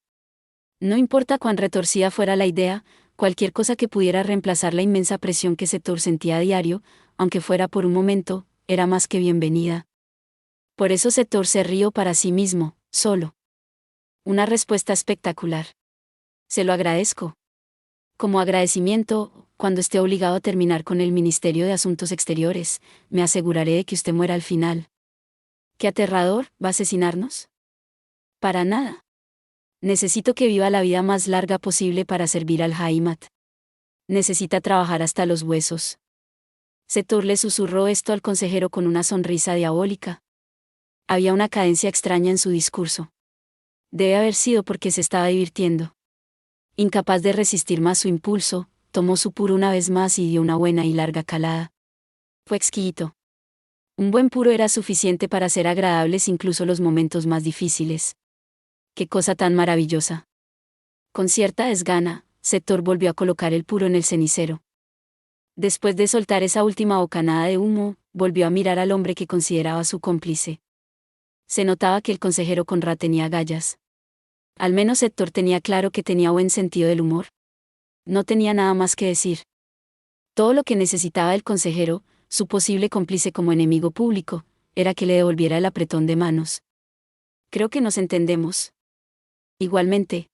No importa cuán retorcida fuera la idea, cualquier cosa que pudiera reemplazar la inmensa presión que Setur sentía a diario, aunque fuera por un momento, era más que bienvenida. Por eso Setur se rió para sí mismo, solo. Una respuesta espectacular. Se lo agradezco. Como agradecimiento, cuando esté obligado a terminar con el Ministerio de Asuntos Exteriores, me aseguraré de que usted muera al final. ¿Qué aterrador? ¿Va a asesinarnos? Para nada. Necesito que viva la vida más larga posible para servir al Jaimat. Necesita trabajar hasta los huesos. Setur le susurró esto al consejero con una sonrisa diabólica. Había una cadencia extraña en su discurso. Debe haber sido porque se estaba divirtiendo. Incapaz de resistir más su impulso, tomó su puro una vez más y dio una buena y larga calada. Fue exquisito. Un buen puro era suficiente para hacer agradables incluso los momentos más difíciles. ¡Qué cosa tan maravillosa! Con cierta desgana, Setur volvió a colocar el puro en el cenicero. Después de soltar esa última bocanada de humo, volvió a mirar al hombre que consideraba su cómplice. Se notaba que el consejero Conrad tenía agallas. Al menos Setur tenía claro que tenía buen sentido del humor. No tenía nada más que decir. Todo lo que necesitaba el consejero, su posible cómplice como enemigo público, era que le devolviera el apretón de manos. Creo que nos entendemos. Igualmente.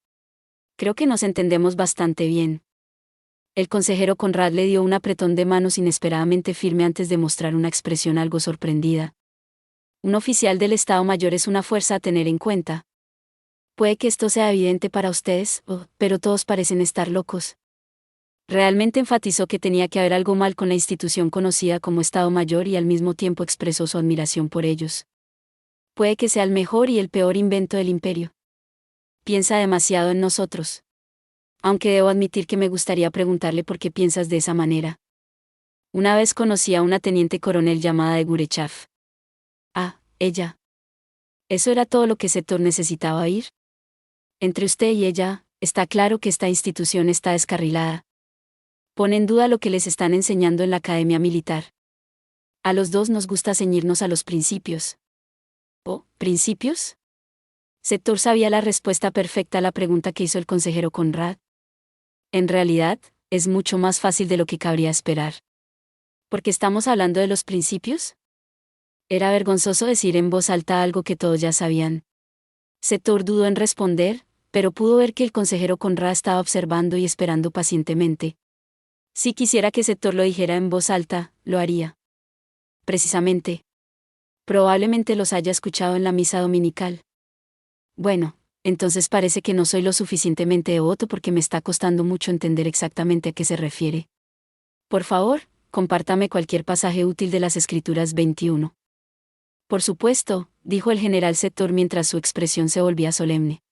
Creo que nos entendemos bastante bien. El consejero Conrad le dio un apretón de manos inesperadamente firme antes de mostrar una expresión algo sorprendida. Un oficial del Estado Mayor es una fuerza a tener en cuenta. Puede que esto sea evidente para ustedes, pero todos parecen estar locos. Realmente enfatizó que tenía que haber algo mal con la institución conocida como Estado Mayor y al mismo tiempo expresó su admiración por ellos. Puede que sea el mejor y el peor invento del imperio. Piensa demasiado en nosotros. Aunque debo admitir que me gustaría preguntarle por qué piensas de esa manera. Una vez conocí a una teniente coronel llamada de Gurechaf. Ah, ella. ¿Eso era todo lo que Setur necesitaba oír? Entre usted y ella, está claro que esta institución está descarrilada. Pone en duda lo que les están enseñando en la academia militar. A los dos nos gusta ceñirnos a los principios. ¿Oh, principios? Setur sabía la respuesta perfecta a la pregunta que hizo el consejero Conrad. En realidad, es mucho más fácil de lo que cabría esperar. ¿Por qué estamos hablando de los principios? Era vergonzoso decir en voz alta algo que todos ya sabían. Setur dudó en responder, pero pudo ver que el consejero Conrad estaba observando y esperando pacientemente. Si quisiera que Setur lo dijera en voz alta, lo haría. Precisamente. Probablemente los haya escuchado en la misa dominical. Bueno, entonces parece que no soy lo suficientemente devoto porque me está costando mucho entender exactamente a qué se refiere. Por favor, compártame cualquier pasaje útil de las Escrituras 21. Por supuesto, dijo el general Setur mientras su expresión se volvía solemne.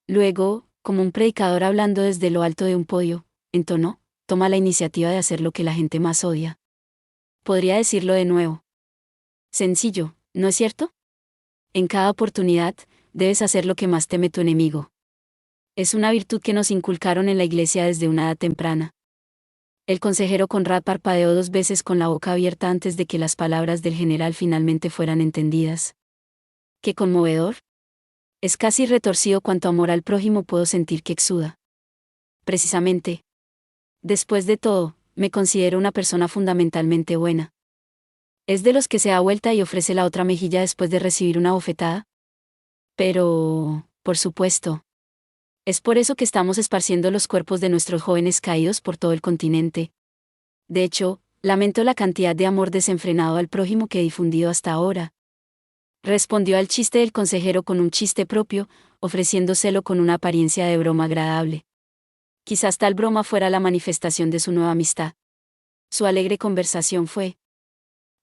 Luego, como un predicador hablando desde lo alto de un podio, entonó, toma la iniciativa de hacer lo que la gente más odia. Podría decirlo de nuevo. Sencillo, ¿no es cierto? En cada oportunidad, debes hacer lo que más teme tu enemigo. Es una virtud que nos inculcaron en la iglesia desde una edad temprana. El consejero Conrad parpadeó 2 veces con la boca abierta antes de que las palabras del general finalmente fueran entendidas. ¡Qué conmovedor! Es casi retorcido cuánto amor al prójimo puedo sentir que exuda. Precisamente. Después de todo, me considero una persona fundamentalmente buena. ¿Es de los que se da vuelta y ofrece la otra mejilla después de recibir una bofetada? Pero, por supuesto. Es por eso que estamos esparciendo los cuerpos de nuestros jóvenes caídos por todo el continente. De hecho, lamento la cantidad de amor desenfrenado al prójimo que he difundido hasta ahora. Respondió al chiste del consejero con un chiste propio, ofreciéndoselo con una apariencia de broma agradable. Quizás tal broma fuera la manifestación de su nueva amistad. Su alegre conversación fue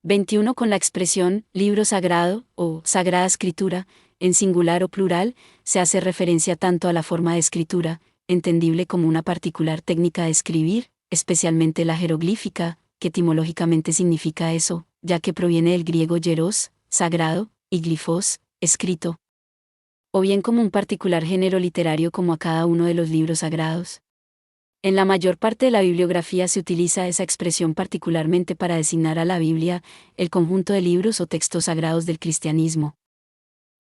21 con la expresión libro sagrado o sagrada escritura, en singular o plural, se hace referencia tanto a la forma de escritura, entendible como una particular técnica de escribir, especialmente la jeroglífica, que etimológicamente significa eso, ya que proviene del griego hieros, sagrado, y glifos, escrito. O bien como un particular género literario como a cada uno de los libros sagrados. En la mayor parte de la bibliografía se utiliza esa expresión particularmente para designar a la Biblia, el conjunto de libros o textos sagrados del cristianismo.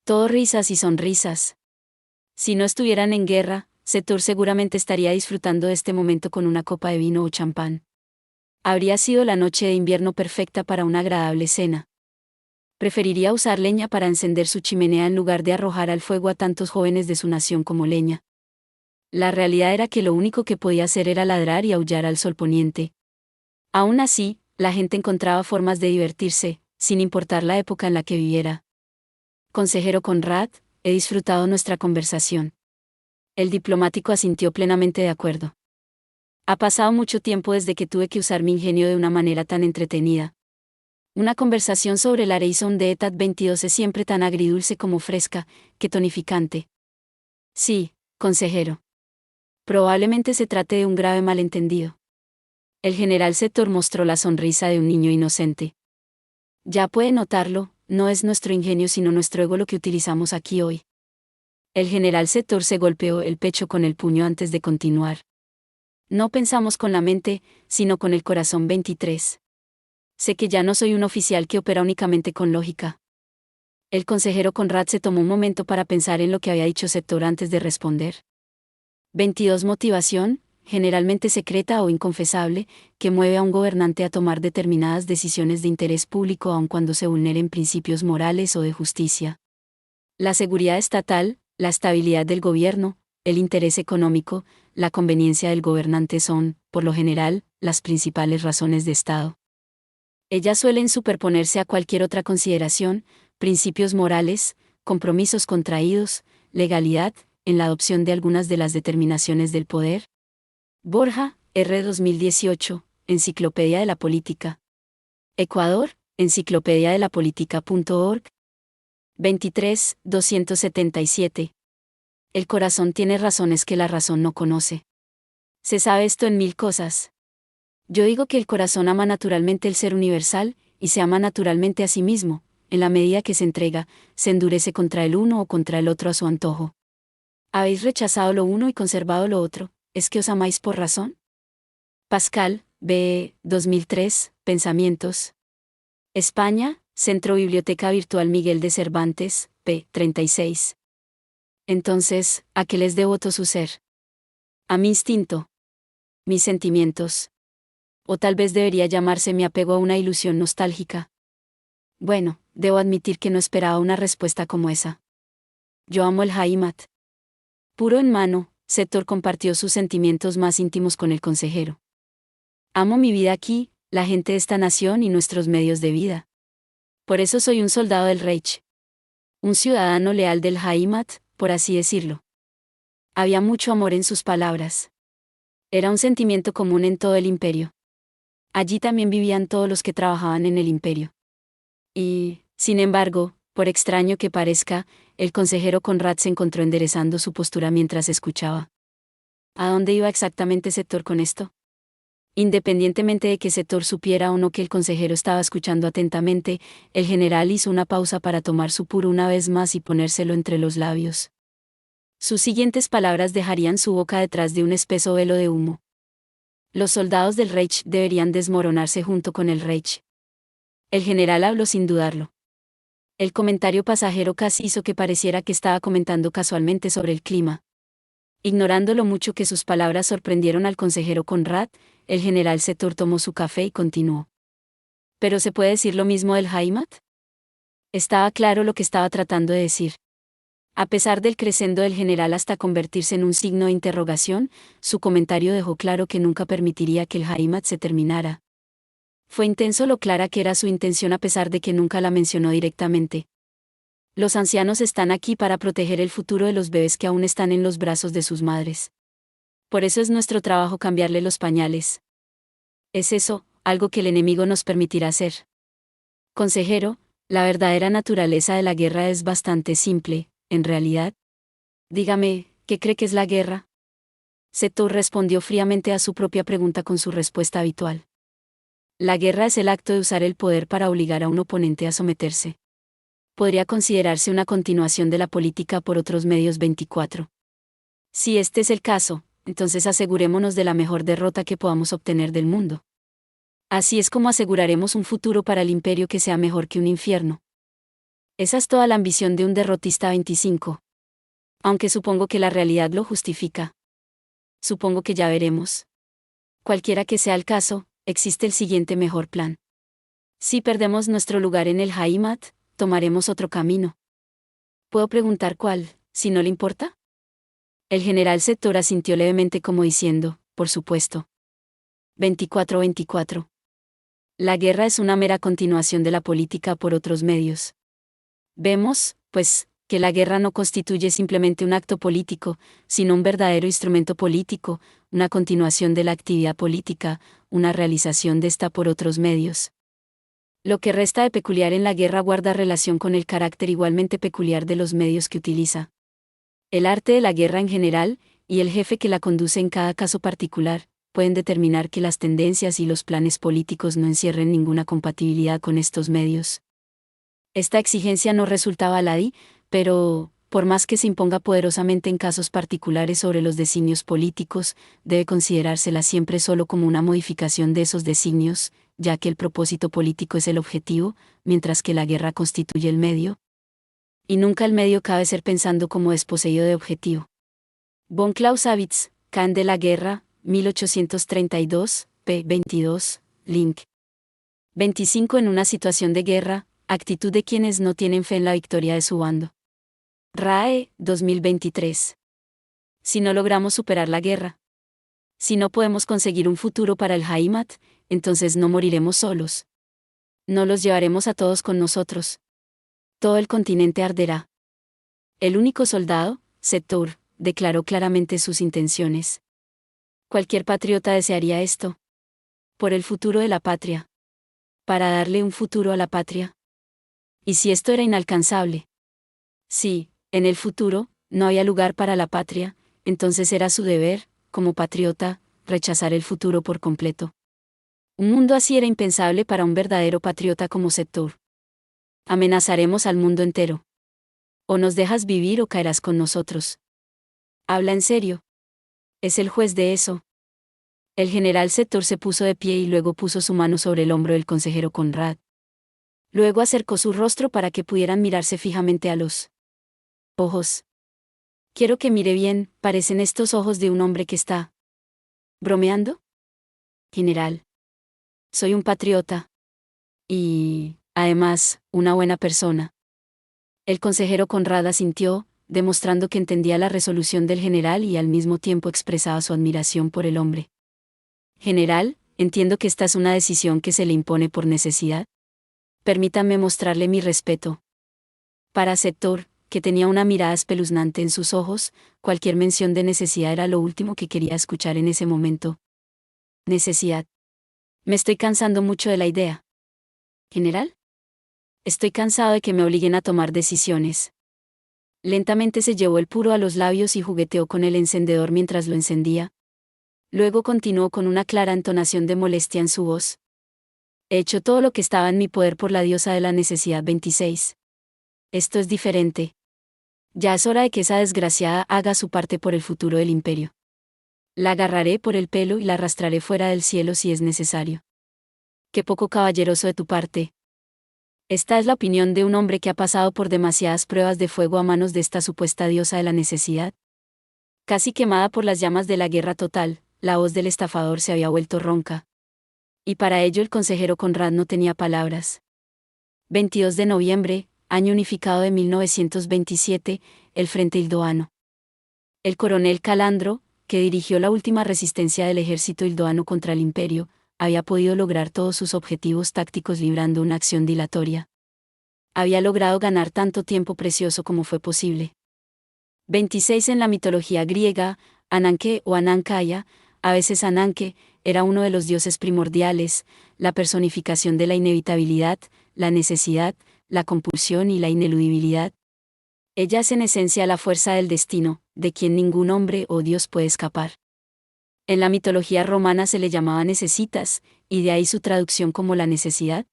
Todo risas y sonrisas. Si no estuvieran en guerra, Setor seguramente estaría disfrutando de este momento con una copa de vino o champán. Habría sido la noche de invierno perfecta para una agradable cena. Preferiría usar leña para encender su chimenea en lugar de arrojar al fuego a tantos jóvenes de su nación como leña. La realidad era que lo único que podía hacer era ladrar y aullar al sol poniente. Aún así, la gente encontraba formas de divertirse, sin importar la época en la que viviera. Consejero Conrad, he disfrutado nuestra conversación. El diplomático asintió plenamente de acuerdo. Ha pasado mucho tiempo desde que tuve que usar mi ingenio de una manera tan entretenida. Una conversación sobre la Raison d'Etat 22 es siempre tan agridulce como fresca, que tonificante. Sí, consejero. Probablemente se trate de un grave malentendido. El general Setor mostró la sonrisa de un niño inocente. Ya puede notarlo, no es nuestro ingenio sino nuestro ego lo que utilizamos aquí hoy. El general Setor se golpeó el pecho con el puño antes de continuar. No pensamos con la mente, sino con el corazón 23. Sé que ya no soy un oficial que opera únicamente con lógica. El consejero Conrad se tomó un momento para pensar en lo que había dicho Setor antes de responder. 22 Motivación, generalmente secreta o inconfesable, que mueve a un gobernante a tomar determinadas decisiones de interés público aun cuando se vulneren principios morales o de justicia. La seguridad estatal, la estabilidad del gobierno, el interés económico, la conveniencia del gobernante son, por lo general, las principales razones de Estado. Ellas suelen superponerse a cualquier otra consideración, principios morales, compromisos contraídos, legalidad, en la adopción de algunas de las determinaciones del poder. Borja, R. 2018, Enciclopedia de la Política. Ecuador, Enciclopedia de la Política.org. 23, 277. El corazón tiene razones que la razón no conoce. Se sabe esto en 1000 cosas. Yo digo que el corazón ama naturalmente el ser universal, y se ama naturalmente a sí mismo, en la medida que se entrega, se endurece contra el uno o contra el otro a su antojo. ¿Habéis rechazado lo uno y conservado lo otro? ¿Es que os amáis por razón? Pascal, B. 2003, Pensamientos. España, Centro Biblioteca Virtual Miguel de Cervantes, p. 36. Entonces, ¿a qué les devoto su ser? A mi instinto. Mis sentimientos. O tal vez debería llamarse mi apego a una ilusión nostálgica. Bueno, debo admitir que no esperaba una respuesta como esa. Yo amo el Heimat. Puro en mano, Setor compartió sus sentimientos más íntimos con el consejero. Amo mi vida aquí, la gente de esta nación y nuestros medios de vida. Por eso soy un soldado del Reich. Un ciudadano leal del Heimat, por así decirlo. Había mucho amor en sus palabras. Era un sentimiento común en todo el imperio. Allí también vivían todos los que trabajaban en el imperio. Y, sin embargo, por extraño que parezca, el consejero Conrad se encontró enderezando su postura mientras escuchaba. ¿A dónde iba exactamente Setor con esto? Independientemente de que Setor supiera o no que el consejero estaba escuchando atentamente, el general hizo una pausa para tomar su puro una vez más y ponérselo entre los labios. Sus siguientes palabras dejarían su boca detrás de un espeso velo de humo. Los soldados del Reich deberían desmoronarse junto con el Reich. El general habló sin dudarlo. El comentario pasajero casi hizo que pareciera que estaba comentando casualmente sobre el clima. Ignorando lo mucho que sus palabras sorprendieron al consejero Conrad, el general Setor tomó su café y continuó. ¿Pero se puede decir lo mismo del Heimat? Estaba claro lo que estaba tratando de decir. A pesar del crescendo del general hasta convertirse en un signo de interrogación, su comentario dejó claro que nunca permitiría que el Heimat se terminara. Fue intenso lo clara que era su intención a pesar de que nunca la mencionó directamente. Los ancianos están aquí para proteger el futuro de los bebés que aún están en los brazos de sus madres. Por eso es nuestro trabajo cambiarle los pañales. Es eso, algo que el enemigo nos permitirá hacer. Consejero, la verdadera naturaleza de la guerra es bastante simple, en realidad. Dígame, ¿qué cree que es la guerra? Setor respondió fríamente a su propia pregunta con su respuesta habitual. La guerra es el acto de usar el poder para obligar a un oponente a someterse. Podría considerarse una continuación de la política por otros medios 24. Si este es el caso, entonces asegurémonos de la mejor derrota que podamos obtener del mundo. Así es como aseguraremos un futuro para el imperio que sea mejor que un infierno. Esa es toda la ambición de un derrotista 25. Aunque supongo que la realidad lo justifica. Supongo que ya veremos. Cualquiera que sea el caso, existe el siguiente mejor plan. Si perdemos nuestro lugar en el Heimat, tomaremos otro camino. ¿Puedo preguntar cuál, si no le importa? El general Setor asintió levemente como diciendo, por supuesto. 24-24. La guerra es una mera continuación de la política por otros medios. Vemos, pues, que la guerra no constituye simplemente un acto político, sino un verdadero instrumento político, una continuación de la actividad política, una realización de esta por otros medios. Lo que resta de peculiar en la guerra guarda relación con el carácter igualmente peculiar de los medios que utiliza. El arte de la guerra en general, y el jefe que la conduce en cada caso particular, pueden determinar que las tendencias y los planes políticos no encierren ninguna compatibilidad con estos medios. Esta exigencia no resulta baladí, pero, por más que se imponga poderosamente en casos particulares sobre los designios políticos, debe considerársela siempre solo como una modificación de esos designios, ya que el propósito político es el objetivo, mientras que la guerra constituye el medio. Y nunca el medio cabe ser pensando como desposeído de objetivo. Von Clausewitz, Can de la Guerra, 1832, p. 22, link. 25 En una situación de guerra, actitud de quienes no tienen fe en la victoria de su bando. RAE, 2023. Si no logramos superar la guerra, si no podemos conseguir un futuro para el Heimat, entonces no moriremos solos. No los llevaremos a todos con nosotros. Todo el continente arderá. El único soldado, Setor, declaró claramente sus intenciones. Cualquier patriota desearía esto. Por el futuro de la patria. Para darle un futuro a la patria. ¿Y si esto era inalcanzable? Si, en el futuro, no había lugar para la patria, entonces era su deber, como patriota, rechazar el futuro por completo. Un mundo así era impensable para un verdadero patriota como Setor. Amenazaremos al mundo entero. O nos dejas vivir o caerás con nosotros. Habla en serio. Es el juez de eso. El general Setor se puso de pie y luego puso su mano sobre el hombro del consejero Conrad. Luego acercó su rostro para que pudieran mirarse fijamente a los ojos. Quiero que mire bien, parecen estos ojos de un hombre que está ¿bromeando? General. Soy un patriota. Y, además, una buena persona. El consejero Conrad asintió, demostrando que entendía la resolución del general y al mismo tiempo expresaba su admiración por el hombre. General, entiendo que esta es una decisión que se le impone por necesidad. Permítame mostrarle mi respeto. Para Setor, que tenía una mirada espeluznante en sus ojos, cualquier mención de necesidad era lo último que quería escuchar en ese momento. Necesidad. Me estoy cansando mucho de la idea. ¿General? Estoy cansado de que me obliguen a tomar decisiones. Lentamente se llevó el puro a los labios y jugueteó con el encendedor mientras lo encendía. Luego continuó con una clara entonación de molestia en su voz. He hecho todo lo que estaba en mi poder por la diosa de la necesidad 26. Esto es diferente. Ya es hora de que esa desgraciada haga su parte por el futuro del imperio. La agarraré por el pelo y la arrastraré fuera del cielo si es necesario. Qué poco caballeroso de tu parte. Esta es la opinión de un hombre que ha pasado por demasiadas pruebas de fuego a manos de esta supuesta diosa de la necesidad. Casi quemada por las llamas de la guerra total, la voz del estafador se había vuelto ronca. Y para ello el consejero Conrad no tenía palabras. 22 de noviembre, año unificado de 1927, el Frente Ildoano. El coronel Calandro, que dirigió la última resistencia del ejército ildoano contra el imperio, había podido lograr todos sus objetivos tácticos librando una acción dilatoria. Había logrado ganar tanto tiempo precioso como fue posible. 26 en la mitología griega, Ananke o Anankaya, a veces Ananke, era uno de los dioses primordiales, la personificación de la inevitabilidad, la necesidad, la compulsión y la ineludibilidad. Ella es en esencia la fuerza del destino, de quien ningún hombre o dios puede escapar. En la mitología romana se le llamaba necesitas, y de ahí su traducción como la necesidad.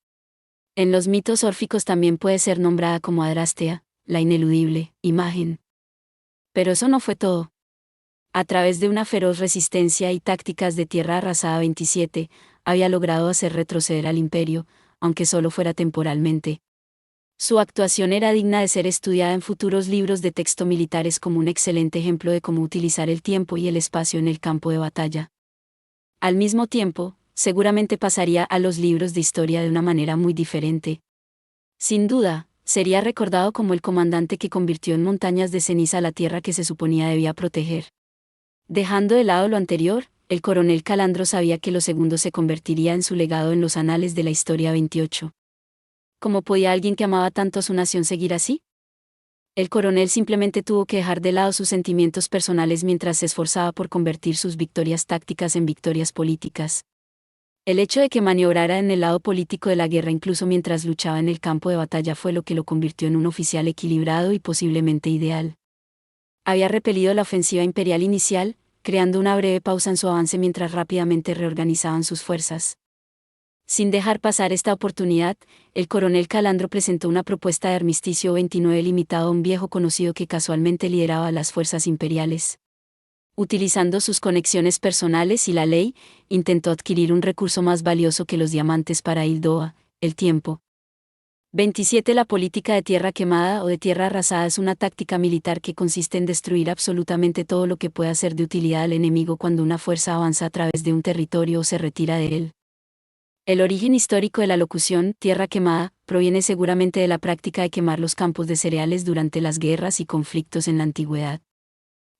En los mitos órficos también puede ser nombrada como Adrastea, la ineludible imagen. Pero eso no fue todo. A través de una feroz resistencia y tácticas de tierra arrasada 27, había logrado hacer retroceder al imperio, aunque solo fuera temporalmente. Su actuación era digna de ser estudiada en futuros libros de texto militares como un excelente ejemplo de cómo utilizar el tiempo y el espacio en el campo de batalla. Al mismo tiempo, seguramente pasaría a los libros de historia de una manera muy diferente. Sin duda, sería recordado como el comandante que convirtió en montañas de ceniza la tierra que se suponía debía proteger. Dejando de lado lo anterior, el coronel Calandro sabía que lo segundo se convertiría en su legado en los anales de la historia 28. ¿Cómo podía alguien que amaba tanto a su nación seguir así? El coronel simplemente tuvo que dejar de lado sus sentimientos personales mientras se esforzaba por convertir sus victorias tácticas en victorias políticas. El hecho de que maniobrara en el lado político de la guerra incluso mientras luchaba en el campo de batalla fue lo que lo convirtió en un oficial equilibrado y posiblemente ideal. Había repelido la ofensiva imperial inicial, creando una breve pausa en su avance mientras rápidamente reorganizaban sus fuerzas. Sin dejar pasar esta oportunidad, el coronel Calandro presentó una propuesta de armisticio 29 limitado a un viejo conocido que casualmente lideraba las fuerzas imperiales. Utilizando sus conexiones personales y la ley, intentó adquirir un recurso más valioso que los diamantes para Hildoa, el tiempo. 27 La política de tierra quemada o de tierra arrasada es una táctica militar que consiste en destruir absolutamente todo lo que pueda ser de utilidad al enemigo cuando una fuerza avanza a través de un territorio o se retira de él. El origen histórico de la locución tierra quemada proviene seguramente de la práctica de quemar los campos de cereales durante las guerras y conflictos en la antigüedad.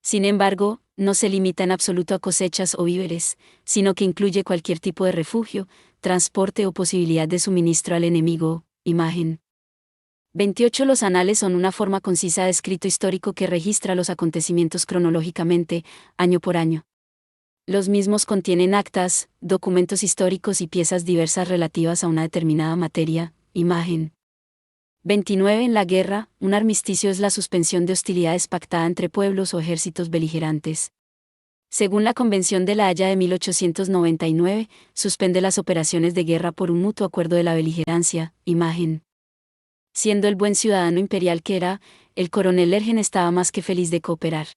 Sin embargo, no se limita en absoluto a cosechas o víveres, sino que incluye cualquier tipo de refugio, transporte o posibilidad de suministro al enemigo. Imagen. 28 Los anales son una forma concisa de escrito histórico que registra los acontecimientos cronológicamente, año por año. Los mismos contienen actas, documentos históricos y piezas diversas relativas a una determinada materia. Imagen. 29 En la guerra, un armisticio es la suspensión de hostilidades pactada entre pueblos o ejércitos beligerantes. Según la Convención de La Haya de 1899, suspende las operaciones de guerra por un mutuo acuerdo de la beligerancia. Imagen. Siendo el buen ciudadano imperial que era, el coronel Lergen estaba más que feliz de cooperar.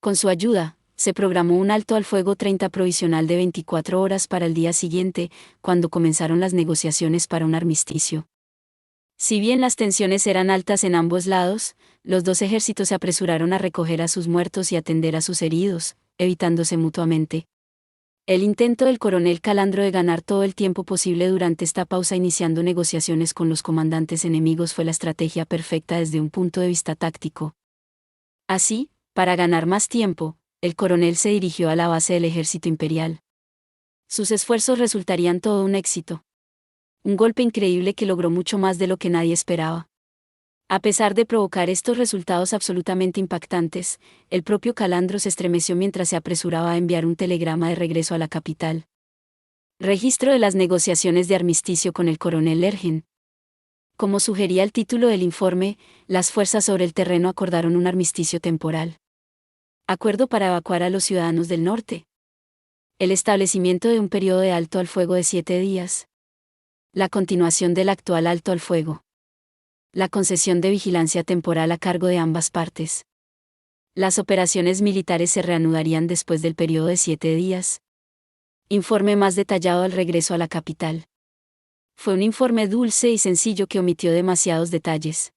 Con su ayuda, se programó un alto al fuego 30 provisional de 24 horas para el día siguiente, cuando comenzaron las negociaciones para un armisticio. Si bien las tensiones eran altas en ambos lados, los dos ejércitos se apresuraron a recoger a sus muertos y atender a sus heridos, evitándose mutuamente. El intento del coronel Calandro de ganar todo el tiempo posible durante esta pausa iniciando negociaciones con los comandantes enemigos fue la estrategia perfecta desde un punto de vista táctico. Así, para ganar más tiempo, el coronel se dirigió a la base del ejército imperial. Sus esfuerzos resultarían todo un éxito. Un golpe increíble que logró mucho más de lo que nadie esperaba. A pesar de provocar estos resultados absolutamente impactantes, el propio Calandro se estremeció mientras se apresuraba a enviar un telegrama de regreso a la capital. Registro de las negociaciones de armisticio con el coronel Lergen. Como sugería el título del informe, las fuerzas sobre el terreno acordaron un armisticio temporal. Acuerdo para evacuar a los ciudadanos del norte. El establecimiento de un periodo de alto al fuego de 7 días. La continuación del actual alto al fuego. La concesión de vigilancia temporal a cargo de ambas partes. Las operaciones militares se reanudarían después del periodo de 7 días. Informe más detallado al regreso a la capital. Fue un informe dulce y sencillo que omitió demasiados detalles.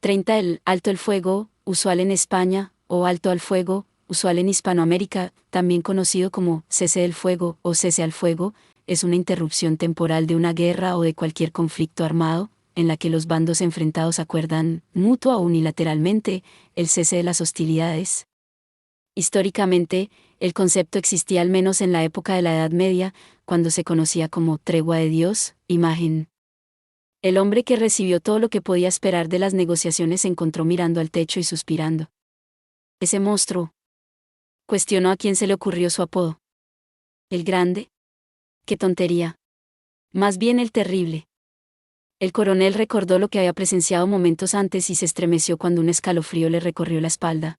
30. El alto el fuego, usual en España, o alto al fuego, usual en Hispanoamérica, también conocido como cese del fuego o cese al fuego, es una interrupción temporal de una guerra o de cualquier conflicto armado, en la que los bandos enfrentados acuerdan, mutua o unilateralmente, el cese de las hostilidades. Históricamente, el concepto existía al menos en la época de la Edad Media, cuando se conocía como tregua de Dios, imagen. El hombre que recibió todo lo que podía esperar de las negociaciones se encontró mirando al techo y suspirando. Ese monstruo. Cuestionó a quién se le ocurrió su apodo. ¿El grande? ¡Qué tontería! Más bien el terrible. El coronel recordó lo que había presenciado momentos antes y se estremeció cuando un escalofrío le recorrió la espalda.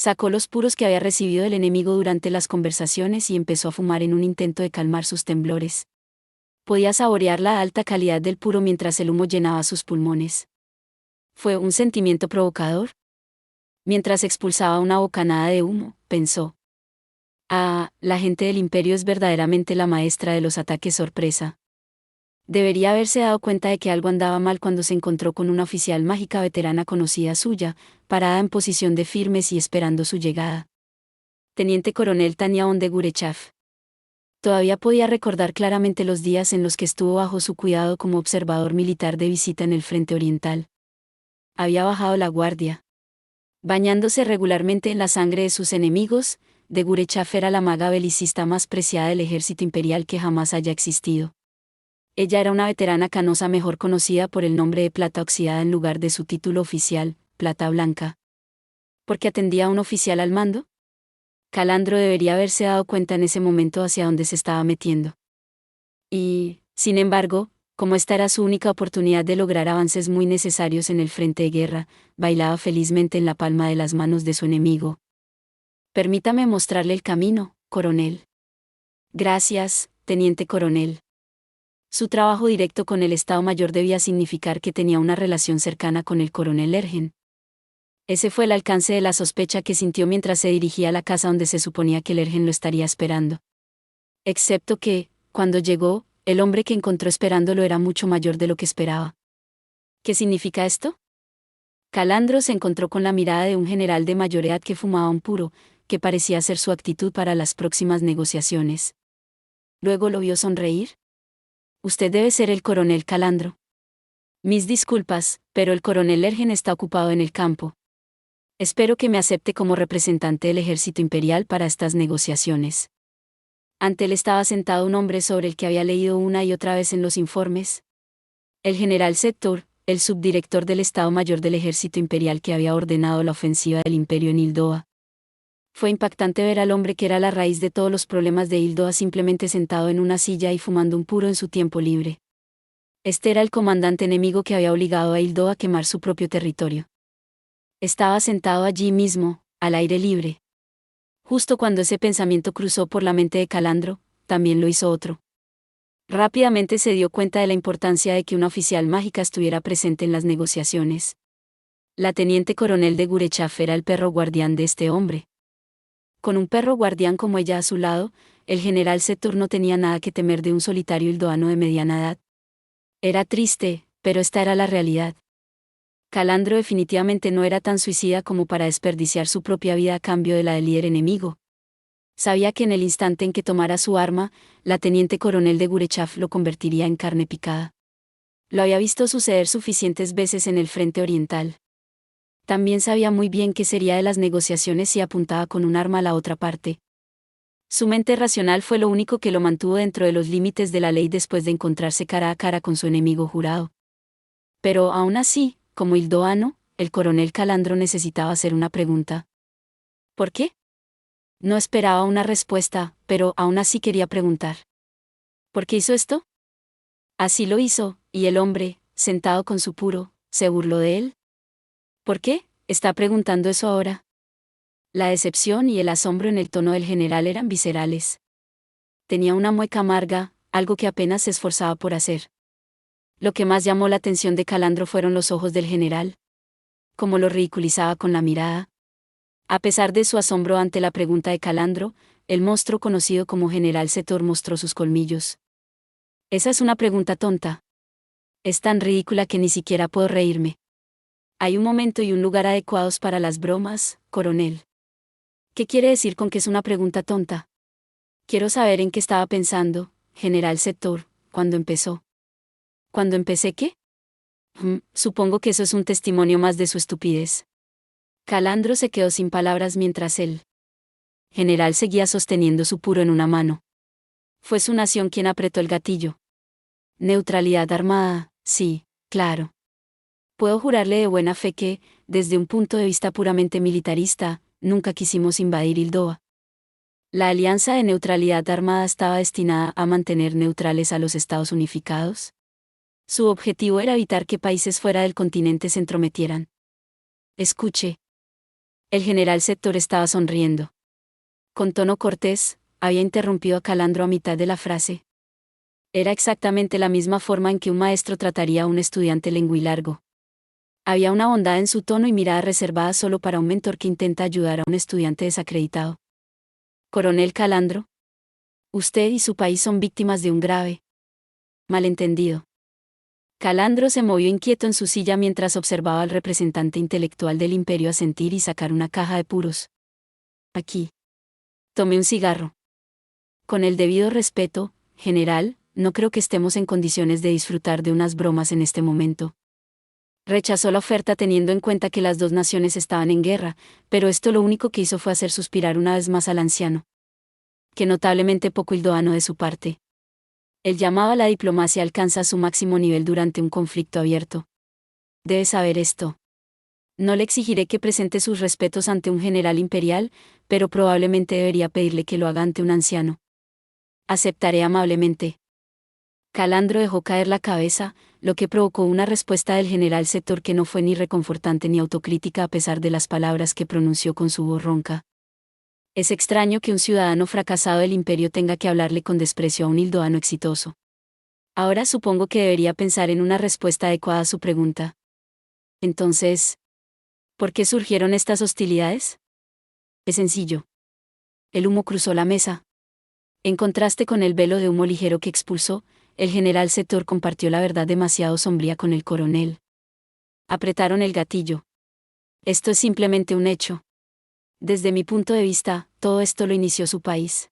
Sacó los puros que había recibido del enemigo durante las conversaciones y empezó a fumar en un intento de calmar sus temblores. Podía saborear la alta calidad del puro mientras el humo llenaba sus pulmones. ¿Fue un sentimiento provocador? Mientras expulsaba una bocanada de humo, pensó. Ah, la gente del imperio es verdaderamente la maestra de los ataques sorpresa. Debería haberse dado cuenta de que algo andaba mal cuando se encontró con una oficial mágica veterana conocida suya, parada en posición de firmes y esperando su llegada. Teniente coronel Taniaón de Gurechav. Todavía podía recordar claramente los días en los que estuvo bajo su cuidado como observador militar de visita en el frente oriental. Había bajado la guardia. Bañándose regularmente en la sangre de sus enemigos, de Gurechav era la maga belicista más preciada del ejército imperial que jamás haya existido. Ella era una veterana canosa mejor conocida por el nombre de Plata Oxidada en lugar de su título oficial, Plata Blanca. ¿Por qué atendía a un oficial al mando? Calandro debería haberse dado cuenta en ese momento hacia dónde se estaba metiendo. Y, sin embargo, como esta era su única oportunidad de lograr avances muy necesarios en el frente de guerra, bailaba felizmente en la palma de las manos de su enemigo. Permítame mostrarle el camino, coronel. Gracias, teniente coronel. Su trabajo directo con el Estado Mayor debía significar que tenía una relación cercana con el coronel Lergen. Ese fue el alcance de la sospecha que sintió mientras se dirigía a la casa donde se suponía que Lergen lo estaría esperando. Excepto que, cuando llegó, el hombre que encontró esperándolo era mucho mayor de lo que esperaba. ¿Qué significa esto? Calandro se encontró con la mirada de un general de mayor edad que fumaba un puro, que parecía ser su actitud para las próximas negociaciones. Luego lo vio sonreír. Usted debe ser el coronel Calandro. Mis disculpas, pero el coronel Lergen está ocupado en el campo. Espero que me acepte como representante del ejército imperial para estas negociaciones. Ante él estaba sentado un hombre sobre el que había leído una y otra vez en los informes. El general Sector, el subdirector del Estado Mayor del Ejército Imperial que había ordenado la ofensiva del Imperio en Hildoa. Fue impactante ver al hombre que era la raíz de todos los problemas de Hildoa simplemente sentado en una silla y fumando un puro en su tiempo libre. Este era el comandante enemigo que había obligado a Hildoa a quemar su propio territorio. Estaba sentado allí mismo, al aire libre. Justo cuando ese pensamiento cruzó por la mente de Calandro, también lo hizo otro. Rápidamente se dio cuenta de la importancia de que una oficial mágica estuviera presente en las negociaciones. La teniente coronel de Gurechav era el perro guardián de este hombre. Con un perro guardián como ella a su lado, el general Setur no tenía nada que temer de un solitario hildoano de mediana edad. Era triste, pero esta era la realidad. Calandro definitivamente no era tan suicida como para desperdiciar su propia vida a cambio de la del líder enemigo. Sabía que en el instante en que tomara su arma, la teniente coronel de Gurechav lo convertiría en carne picada. Lo había visto suceder suficientes veces en el frente oriental. También sabía muy bien qué sería de las negociaciones si apuntaba con un arma a la otra parte. Su mente racional fue lo único que lo mantuvo dentro de los límites de la ley después de encontrarse cara a cara con su enemigo jurado. Pero aún así, como hildoano, el coronel Calandro necesitaba hacer una pregunta. ¿Por qué? No esperaba una respuesta, pero aún así quería preguntar. ¿Por qué hizo esto? Así lo hizo, y el hombre, sentado con su puro, se burló de él. ¿Por qué? Está preguntando eso ahora. La decepción y el asombro en el tono del general eran viscerales. Tenía una mueca amarga, algo que apenas se esforzaba por hacer. Lo que más llamó la atención de Calandro fueron los ojos del general. Cómo lo ridiculizaba con la mirada. A pesar de su asombro ante la pregunta de Calandro, el monstruo conocido como General Setor mostró sus colmillos. Esa es una pregunta tonta. Es tan ridícula que ni siquiera puedo reírme. Hay un momento y un lugar adecuados para las bromas, coronel. ¿Qué quiere decir con que es una pregunta tonta? Quiero saber en qué estaba pensando, general Sector, cuando empezó. ¿Cuándo empecé qué? Supongo que eso es un testimonio más de su estupidez. Calandro se quedó sin palabras mientras el general seguía sosteniendo su puro en una mano. Fue su nación quien apretó el gatillo. Neutralidad armada, sí, claro. Puedo jurarle de buena fe que, desde un punto de vista puramente militarista, nunca quisimos invadir Ildoa. La alianza de neutralidad armada estaba destinada a mantener neutrales a los Estados Unificados. Su objetivo era evitar que países fuera del continente se entrometieran. Escuche. El general Sector estaba sonriendo. Con tono cortés, había interrumpido a Calandro a mitad de la frase. Era exactamente la misma forma en que un maestro trataría a un estudiante lenguilargo. Había una bondad en su tono y mirada reservada solo para un mentor que intenta ayudar a un estudiante desacreditado. Coronel Calandro. Usted y su país son víctimas de un grave malentendido. Calandro se movió inquieto en su silla mientras observaba al representante intelectual del imperio asentir y sacar una caja de puros. Aquí. Tomé un cigarro. Con el debido respeto, general, no creo que estemos en condiciones de disfrutar de unas bromas en este momento. Rechazó la oferta teniendo en cuenta que las dos naciones estaban en guerra, pero esto lo único que hizo fue hacer suspirar una vez más al anciano. Que notablemente poco hildoano de su parte. El llamado a la diplomacia alcanza su máximo nivel durante un conflicto abierto. Debe saber esto. No le exigiré que presente sus respetos ante un general imperial, pero probablemente debería pedirle que lo haga ante un anciano. Aceptaré amablemente. Calandro dejó caer la cabeza, lo que provocó una respuesta del general Sector que no fue ni reconfortante ni autocrítica a pesar de las palabras que pronunció con su voz ronca. Es extraño que un ciudadano fracasado del imperio tenga que hablarle con desprecio a un hildoano exitoso. Ahora supongo que debería pensar en una respuesta adecuada a su pregunta. Entonces, ¿por qué surgieron estas hostilidades? Es sencillo. El humo cruzó la mesa. En contraste con el velo de humo ligero que expulsó, el general Sector compartió la verdad demasiado sombría con el coronel. Apretaron el gatillo. Esto es simplemente un hecho. Desde mi punto de vista, todo esto lo inició su país.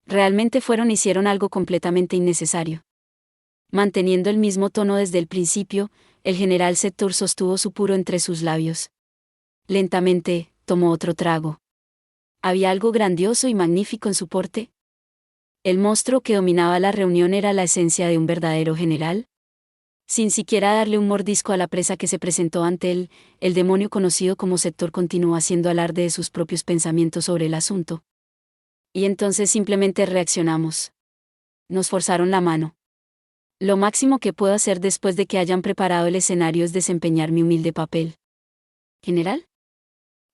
Realmente hicieron algo completamente innecesario. Manteniendo el mismo tono desde el principio, el general Sector sostuvo su puro entre sus labios. Lentamente, tomó otro trago. ¿Había algo grandioso y magnífico en su porte? ¿El monstruo que dominaba la reunión era la esencia de un verdadero general? Sin siquiera darle un mordisco a la presa que se presentó ante él, el demonio conocido como Sector continuó haciendo alarde de sus propios pensamientos sobre el asunto. Y entonces simplemente reaccionamos. Nos forzaron la mano. Lo máximo que puedo hacer después de que hayan preparado el escenario es desempeñar mi humilde papel. ¿General?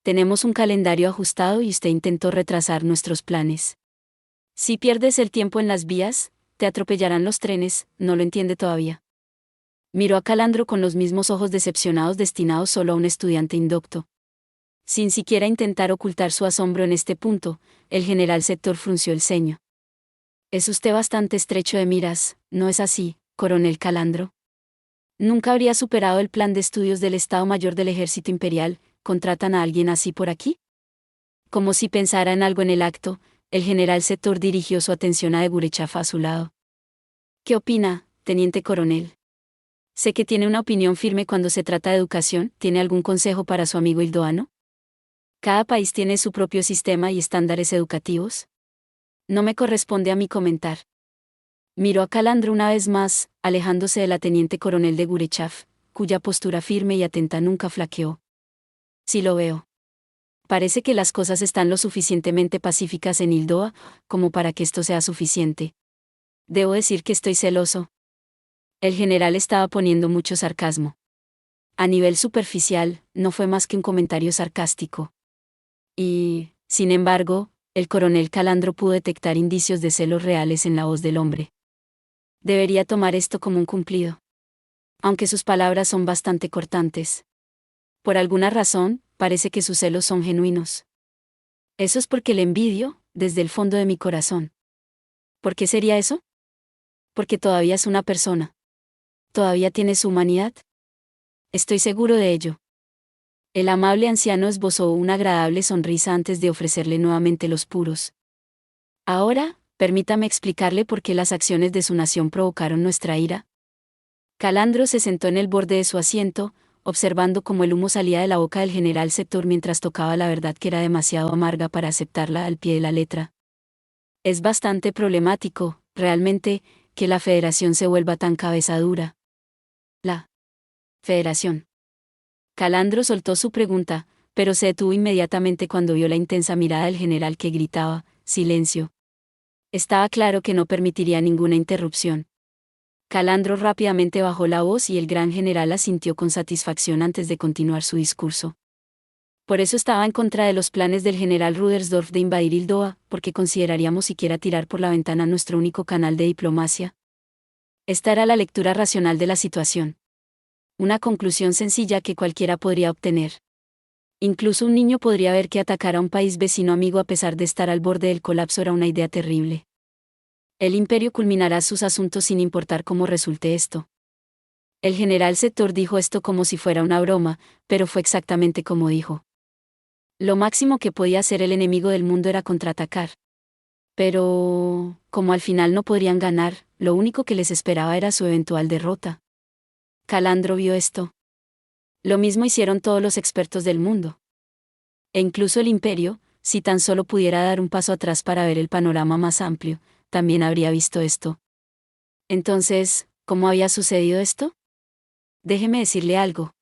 Tenemos un calendario ajustado y usted intentó retrasar nuestros planes. Si pierdes el tiempo en las vías, te atropellarán los trenes, ¿no lo entiende todavía? Miró a Calandro con los mismos ojos decepcionados destinados solo a un estudiante indocto. Sin siquiera intentar ocultar su asombro en este punto, el general Sector frunció el ceño. Es usted bastante estrecho de miras, ¿no es así, coronel Calandro? Nunca habría superado el plan de estudios del Estado Mayor del Ejército Imperial. ¿Contratan a alguien así por aquí? Como si pensara en algo en el acto, el general Sector dirigió su atención a de Gurechaf a su lado. ¿Qué opina, teniente coronel? Sé que tiene una opinión firme cuando se trata de educación. ¿Tiene algún consejo para su amigo hildoano? Cada país tiene su propio sistema y estándares educativos. No me corresponde a mí comentar. Miró a Calandro una vez más, alejándose de la teniente coronel de Gurechaf, cuya postura firme y atenta nunca flaqueó. Sí lo veo. Parece que las cosas están lo suficientemente pacíficas en Ildoa, como para que esto sea suficiente. Debo decir que estoy celoso. El general estaba poniendo mucho sarcasmo. A nivel superficial, no fue más que un comentario sarcástico. Y, sin embargo, el coronel Calandro pudo detectar indicios de celos reales en la voz del hombre. Debería tomar esto como un cumplido. Aunque sus palabras son bastante cortantes. Por alguna razón, parece que sus celos son genuinos. Eso es porque le envidio, desde el fondo de mi corazón. ¿Por qué sería eso? Porque todavía es una persona. ¿Todavía tiene su humanidad? Estoy seguro de ello. El amable anciano esbozó una agradable sonrisa antes de ofrecerle nuevamente los puros. Ahora, permítame explicarle por qué las acciones de su nación provocaron nuestra ira. Calandro se sentó en el borde de su asiento, observando cómo el humo salía de la boca del general Sector mientras tocaba la verdad que era demasiado amarga para aceptarla al pie de la letra. Es bastante problemático, realmente, que la Federación se vuelva tan cabeza dura. La Federación. Calandro soltó su pregunta, pero se detuvo inmediatamente cuando vio la intensa mirada del general que gritaba, «Silencio». Estaba claro que no permitiría ninguna interrupción. Calandro rápidamente bajó la voz y el gran general asintió con satisfacción antes de continuar su discurso. Por eso estaba en contra de los planes del general Rudersdorf de invadir Hildoa, porque consideraríamos siquiera tirar por la ventana nuestro único canal de diplomacia. Esta era la lectura racional de la situación. Una conclusión sencilla que cualquiera podría obtener. Incluso un niño podría ver que atacar a un país vecino amigo a pesar de estar al borde del colapso era una idea terrible. El imperio culminará sus asuntos sin importar cómo resulte esto. El general Sector dijo esto como si fuera una broma, pero fue exactamente como dijo. Lo máximo que podía hacer el enemigo del mundo era contraatacar. Pero, como al final no podrían ganar, lo único que les esperaba era su eventual derrota. Calandro vio esto. Lo mismo hicieron todos los expertos del mundo. E incluso el imperio, si tan solo pudiera dar un paso atrás para ver el panorama más amplio, también habría visto esto. Entonces, ¿cómo había sucedido esto? Déjeme decirle algo.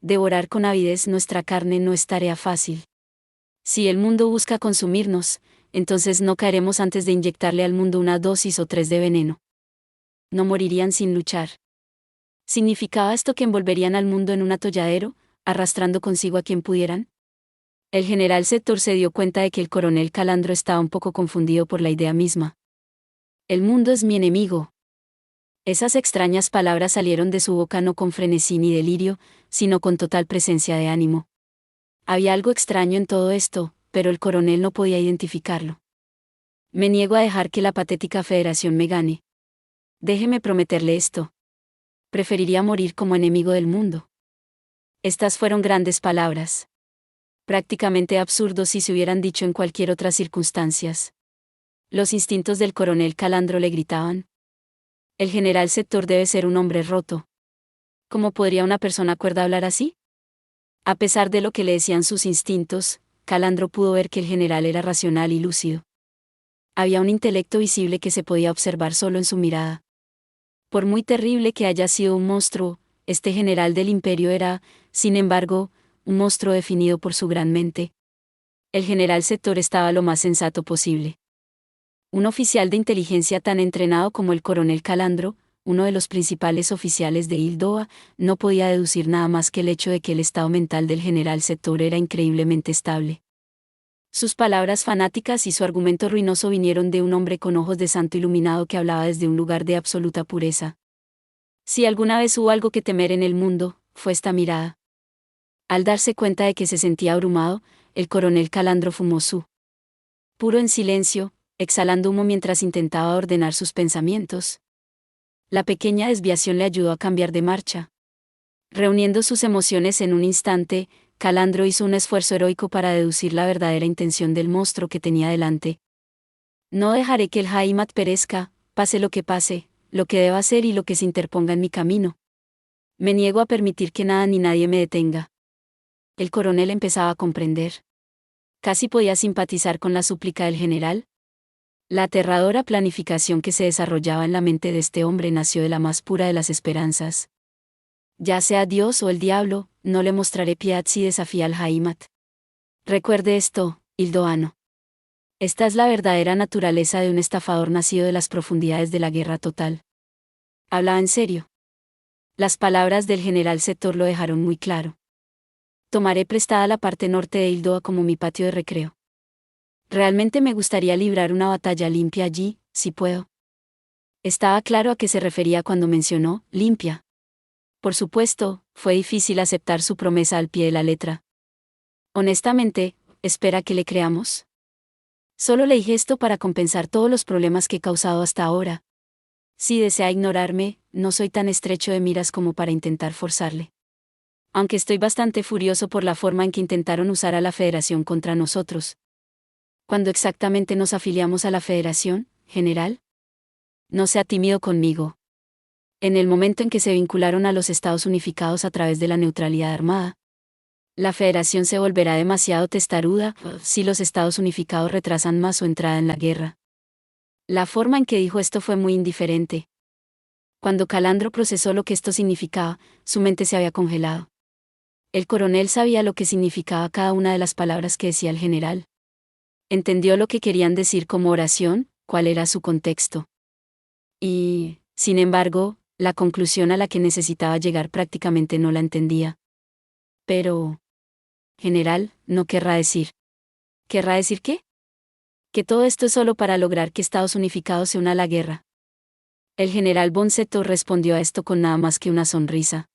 Devorar con avidez nuestra carne no es tarea fácil. Si el mundo busca consumirnos, entonces no caeremos antes de inyectarle al mundo una dosis o 3 de veneno. No morirían sin luchar. ¿Significaba esto que envolverían al mundo en un atolladero, arrastrando consigo a quien pudieran? El general Sector se dio cuenta de que el coronel Calandro estaba un poco confundido por la idea misma. El mundo es mi enemigo. Esas extrañas palabras salieron de su boca no con frenesí ni delirio, sino con total presencia de ánimo. Había algo extraño en todo esto, pero el coronel no podía identificarlo. Me niego a dejar que la patética federación me gane. Déjeme prometerle esto. Preferiría morir como enemigo del mundo. Estas fueron grandes palabras. Prácticamente absurdos si se hubieran dicho en cualquier otras circunstancias. Los instintos del coronel Calandro le gritaban. El general Sector debe ser un hombre roto. ¿Cómo podría una persona cuerda hablar así? A pesar de lo que le decían sus instintos, Calandro pudo ver que el general era racional y lúcido. Había un intelecto visible que se podía observar solo en su mirada. Por muy terrible que haya sido un monstruo, este general del imperio era, sin embargo, un monstruo definido por su gran mente. El general Sector estaba lo más sensato posible. Un oficial de inteligencia tan entrenado como el coronel Calandro, uno de los principales oficiales de Hildoa, no podía deducir nada más que el hecho de que el estado mental del general Sector era increíblemente estable. Sus palabras fanáticas y su argumento ruinoso vinieron de un hombre con ojos de santo iluminado que hablaba desde un lugar de absoluta pureza. Si alguna vez hubo algo que temer en el mundo, fue esta mirada. Al darse cuenta de que se sentía abrumado, el coronel Calandro fumó su puro en silencio, exhalando humo mientras intentaba ordenar sus pensamientos. La pequeña desviación le ayudó a cambiar de marcha. Reuniendo sus emociones en un instante, Calandro hizo un esfuerzo heroico para deducir la verdadera intención del monstruo que tenía delante. No dejaré que el Jaimat perezca, pase, lo que deba hacer y lo que se interponga en mi camino. Me niego a permitir que nada ni nadie me detenga. El coronel empezaba a comprender. Casi podía simpatizar con la súplica del general. La aterradora planificación que se desarrollaba en la mente de este hombre nació de la más pura de las esperanzas. Ya sea Dios o el diablo, no le mostraré piedad si desafía al Jaimat. Recuerde esto, Hildoano. Esta es la verdadera naturaleza de un estafador nacido de las profundidades de la guerra total. Hablaba en serio. Las palabras del general Sector lo dejaron muy claro. Tomaré prestada la parte norte de Hildoa como mi patio de recreo. Realmente me gustaría librar una batalla limpia allí, si puedo. Estaba claro a qué se refería cuando mencionó limpia. Por supuesto, fue difícil aceptar su promesa al pie de la letra. Honestamente, ¿espera que le creamos? Solo le dije esto para compensar todos los problemas que he causado hasta ahora. Si desea ignorarme, no soy tan estrecho de miras como para intentar forzarle. Aunque estoy bastante furioso por la forma en que intentaron usar a la Federación contra nosotros. ¿Cuándo exactamente nos afiliamos a la Federación, general? No sea tímido conmigo. En el momento en que se vincularon a los Estados Unificados a través de la neutralidad armada. La Federación se volverá demasiado testaruda si los Estados Unificados retrasan más su entrada en la guerra. La forma en que dijo esto fue muy indiferente. Cuando Calandro procesó lo que esto significaba, su mente se había congelado. El coronel sabía lo que significaba cada una de las palabras que decía el general. Entendió lo que querían decir como oración, cuál era su contexto. Y, sin embargo, la conclusión a la que necesitaba llegar prácticamente no la entendía. Pero, general, no querrá decir. ¿Querrá decir qué? Que todo esto es solo para lograr que Estados Unificados se una a la guerra. El general Bonsetto respondió a esto con nada más que una sonrisa.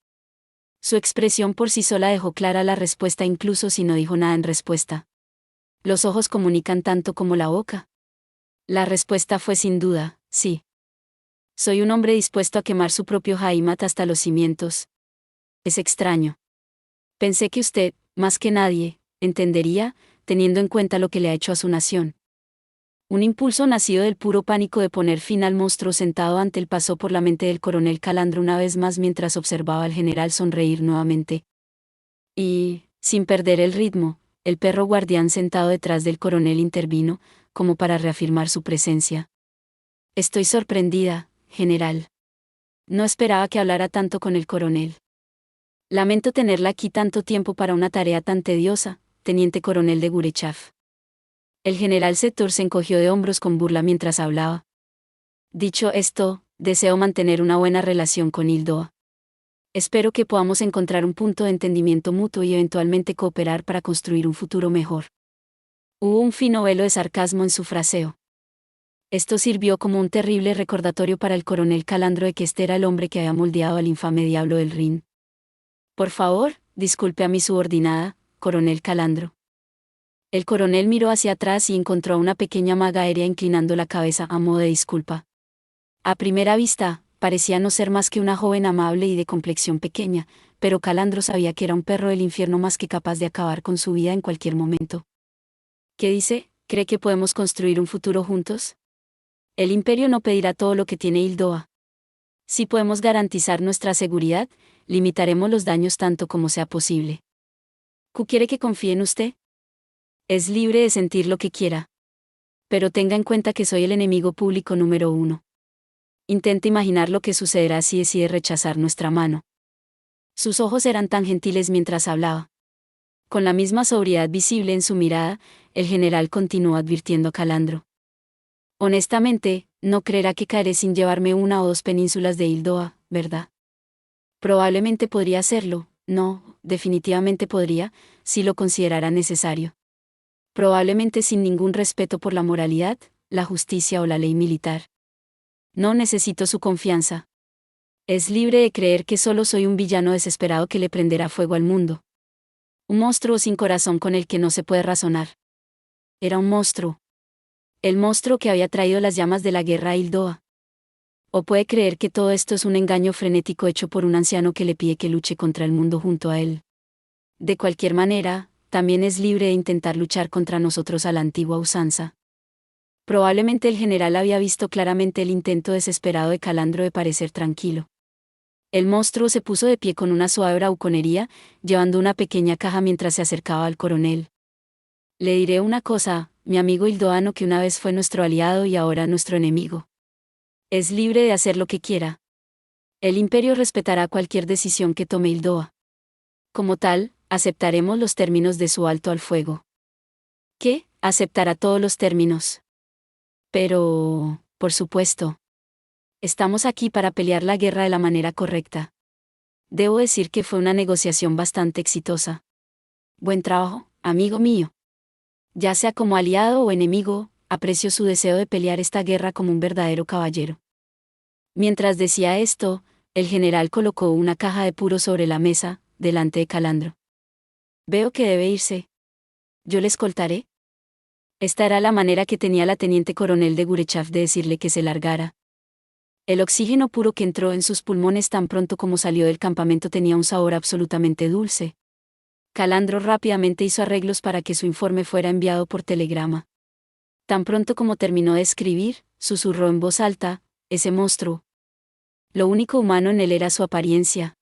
Su expresión por sí sola dejó clara la respuesta incluso si no dijo nada en respuesta. Los ojos comunican tanto como la boca. La respuesta fue sin duda, sí. Soy un hombre dispuesto a quemar su propio Heimat hasta los cimientos. Es extraño. Pensé que usted, más que nadie, entendería, teniendo en cuenta lo que le ha hecho a su nación. Un impulso nacido del puro pánico de poner fin al monstruo sentado ante él pasó por la mente del coronel Calandro una vez más mientras observaba al general sonreír nuevamente. Y, sin perder el ritmo, el perro guardián sentado detrás del coronel intervino, como para reafirmar su presencia. Estoy sorprendida, general. No esperaba que hablara tanto con el coronel. Lamento tenerla aquí tanto tiempo para una tarea tan tediosa, teniente coronel de Gurechav. El general Setor se encogió de hombros con burla mientras hablaba. Dicho esto, deseo mantener una buena relación con Hildoa. Espero que podamos encontrar un punto de entendimiento mutuo y eventualmente cooperar para construir un futuro mejor. Hubo un fino velo de sarcasmo en su fraseo. Esto sirvió como un terrible recordatorio para el coronel Calandro de que este era el hombre que había moldeado al infame diablo del Rin. Por favor, disculpe a mi subordinada, coronel Calandro. El coronel miró hacia atrás y encontró a una pequeña maga aérea inclinando la cabeza a modo de disculpa. A primera vista, parecía no ser más que una joven amable y de complexión pequeña, pero Calandro sabía que era un perro del infierno más que capaz de acabar con su vida en cualquier momento. ¿Qué dice? ¿Cree que podemos construir un futuro juntos? El imperio no pedirá todo lo que tiene Hildoa. Si podemos garantizar nuestra seguridad, limitaremos los daños tanto como sea posible. ¿Q quiere que confíe en usted? Es libre de sentir lo que quiera. Pero tenga en cuenta que soy el enemigo público número 1. Intente imaginar lo que sucederá si decide rechazar nuestra mano. Sus ojos eran tan gentiles mientras hablaba. Con la misma sobriedad visible en su mirada, el general continuó advirtiendo a Calandro. Honestamente, no creerá que caeré sin llevarme una o dos penínsulas de Hildoa, ¿verdad? Probablemente podría hacerlo, no, definitivamente podría, si lo considerara necesario. Probablemente sin ningún respeto por la moralidad, la justicia o la ley militar. No necesito su confianza. Es libre de creer que solo soy un villano desesperado que le prenderá fuego al mundo. Un monstruo sin corazón con el que no se puede razonar. Era un monstruo. El monstruo que había traído las llamas de la guerra a Hildoa. O puede creer que todo esto es un engaño frenético hecho por un anciano que le pide que luche contra el mundo junto a él. De cualquier manera, también es libre de intentar luchar contra nosotros a la antigua usanza. Probablemente el general había visto claramente el intento desesperado de Calandro de parecer tranquilo. El monstruo se puso de pie con una suave bravuconería, llevando una pequeña caja mientras se acercaba al coronel. Le diré una cosa, mi amigo Hildoano, que una vez fue nuestro aliado y ahora nuestro enemigo. Es libre de hacer lo que quiera. El imperio respetará cualquier decisión que tome Hildoa. Como tal, aceptaremos los términos de su alto al fuego. ¿Qué? Aceptará todos los términos. Pero, por supuesto. Estamos aquí para pelear la guerra de la manera correcta. Debo decir que fue una negociación bastante exitosa. Buen trabajo, amigo mío. Ya sea como aliado o enemigo, aprecio su deseo de pelear esta guerra como un verdadero caballero. Mientras decía esto, el general colocó una caja de puro sobre la mesa, delante de Calandro. Veo que debe irse. ¿Yo le escoltaré? Esta era la manera que tenía la teniente coronel de Gurechav de decirle que se largara. El oxígeno puro que entró en sus pulmones tan pronto como salió del campamento tenía un sabor absolutamente dulce. Calandro rápidamente hizo arreglos para que su informe fuera enviado por telegrama. Tan pronto como terminó de escribir, susurró en voz alta: ese monstruo. Lo único humano en él era su apariencia.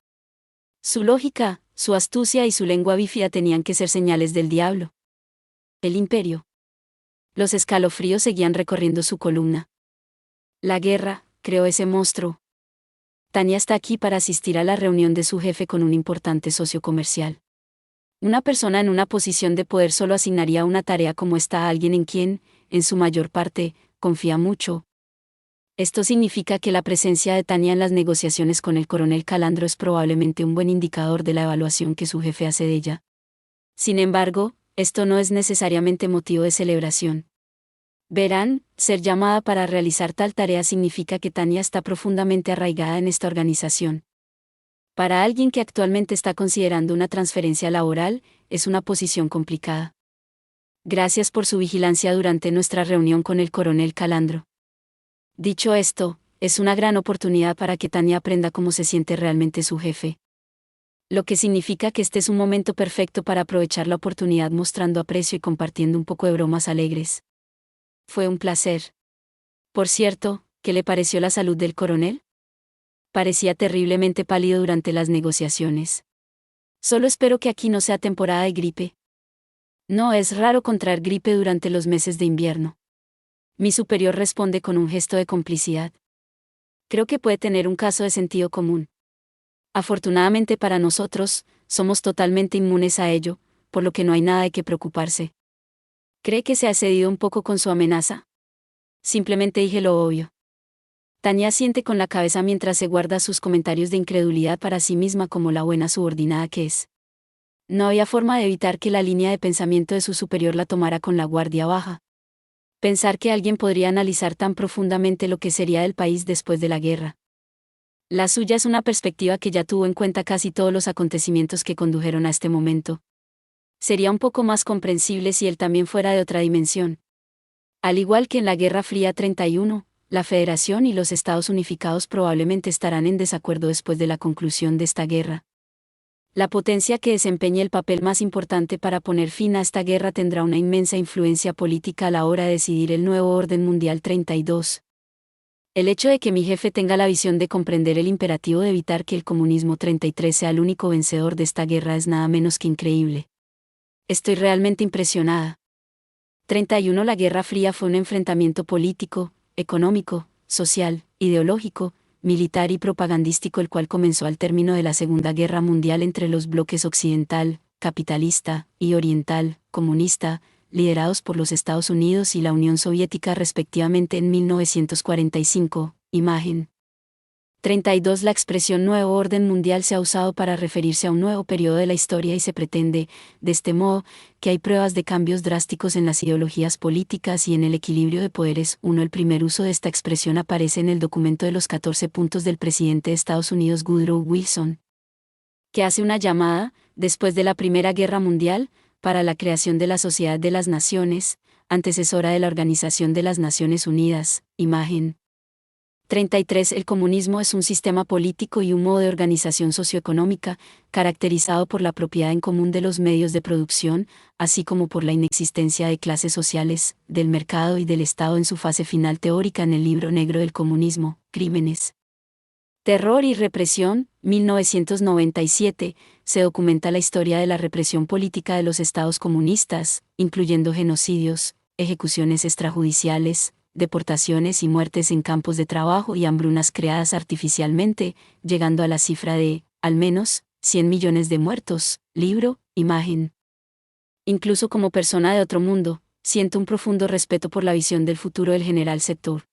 Su lógica, su astucia y su lengua bífida tenían que ser señales del diablo. El imperio. Los escalofríos seguían recorriendo su columna. La guerra, creó ese monstruo. Tania está aquí para asistir a la reunión de su jefe con un importante socio comercial. Una persona en una posición de poder solo asignaría una tarea como esta a alguien en quien, en su mayor parte, confía mucho. Esto significa que la presencia de Tania en las negociaciones con el coronel Calandro es probablemente un buen indicador de la evaluación que su jefe hace de ella. Sin embargo, esto no es necesariamente motivo de celebración. Verán, ser llamada para realizar tal tarea significa que Tania está profundamente arraigada en esta organización. Para alguien que actualmente está considerando una transferencia laboral, es una posición complicada. Gracias por su vigilancia durante nuestra reunión con el coronel Calandro. Dicho esto, es una gran oportunidad para que Tania aprenda cómo se siente realmente su jefe. Lo que significa que este es un momento perfecto para aprovechar la oportunidad mostrando aprecio y compartiendo un poco de bromas alegres. Fue un placer. Por cierto, ¿qué le pareció la salud del coronel? Parecía terriblemente pálido durante las negociaciones. Solo espero que aquí no sea temporada de gripe. No es raro contraer gripe durante los meses de invierno. Mi superior responde con un gesto de complicidad. Creo que puede tener un caso de sentido común. Afortunadamente para nosotros, somos totalmente inmunes a ello, por lo que no hay nada de qué preocuparse. ¿Cree que se ha cedido un poco con su amenaza? Simplemente dije lo obvio. Tania asiente con la cabeza mientras se guarda sus comentarios de incredulidad para sí misma como la buena subordinada que es. No había forma de evitar que la línea de pensamiento de su superior la tomara con la guardia baja. Pensar que alguien podría analizar tan profundamente lo que sería del país después de la guerra. La suya es una perspectiva que ya tuvo en cuenta casi todos los acontecimientos que condujeron a este momento. Sería un poco más comprensible si él también fuera de otra dimensión. Al igual que en la Guerra Fría 31, la Federación y los Estados Unificados probablemente estarán en desacuerdo después de la conclusión de esta guerra. La potencia que desempeñe el papel más importante para poner fin a esta guerra tendrá una inmensa influencia política a la hora de decidir el nuevo orden mundial 32. El hecho de que mi jefe tenga la visión de comprender el imperativo de evitar que el comunismo 33 sea el único vencedor de esta guerra es nada menos que increíble. Estoy realmente impresionada. 31 La Guerra Fría fue un enfrentamiento político, económico, social, ideológico, militar y propagandístico el cual comenzó al término de la Segunda Guerra Mundial entre los bloques occidental, capitalista, y oriental, comunista, liderados por los Estados Unidos y la Unión Soviética respectivamente en 1945, imagen. 32 La expresión nuevo orden mundial se ha usado para referirse a un nuevo periodo de la historia y se pretende, de este modo, que hay pruebas de cambios drásticos en las ideologías políticas y en el equilibrio de poderes. El primer uso de esta expresión aparece en el documento de los 14 puntos del presidente de Estados Unidos Woodrow Wilson, que hace una llamada, después de la Primera Guerra Mundial, para la creación de la Sociedad de las Naciones, antecesora de la Organización de las Naciones Unidas, imagen. 33 El comunismo es un sistema político y un modo de organización socioeconómica, caracterizado por la propiedad en común de los medios de producción, así como por la inexistencia de clases sociales, del mercado y del Estado en su fase final teórica en el libro negro del comunismo, Crímenes, Terror y Represión, 1997, se documenta la historia de la represión política de los estados comunistas, incluyendo genocidios, ejecuciones extrajudiciales, deportaciones y muertes en campos de trabajo y hambrunas creadas artificialmente, llegando a la cifra de, al menos, 100 millones de muertos. Libro, imagen. Incluso como persona de otro mundo, siento un profundo respeto por la visión del futuro del general Sector.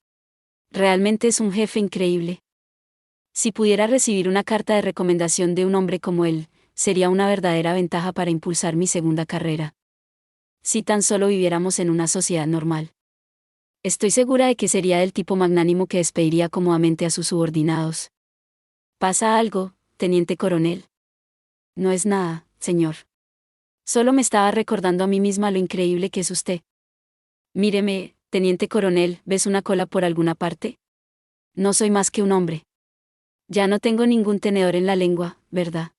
Realmente es un jefe increíble. Si pudiera recibir una carta de recomendación de un hombre como él, sería una verdadera ventaja para impulsar mi segunda carrera. Si tan solo viviéramos en una sociedad normal. Estoy segura de que sería del tipo magnánimo que despediría cómodamente a sus subordinados. ¿Pasa algo, teniente coronel? No es nada, señor. Solo me estaba recordando a mí misma lo increíble que es usted. Míreme, teniente coronel, ¿ves una cola por alguna parte? No soy más que un hombre. Ya no tengo ningún tenedor en la lengua, ¿verdad?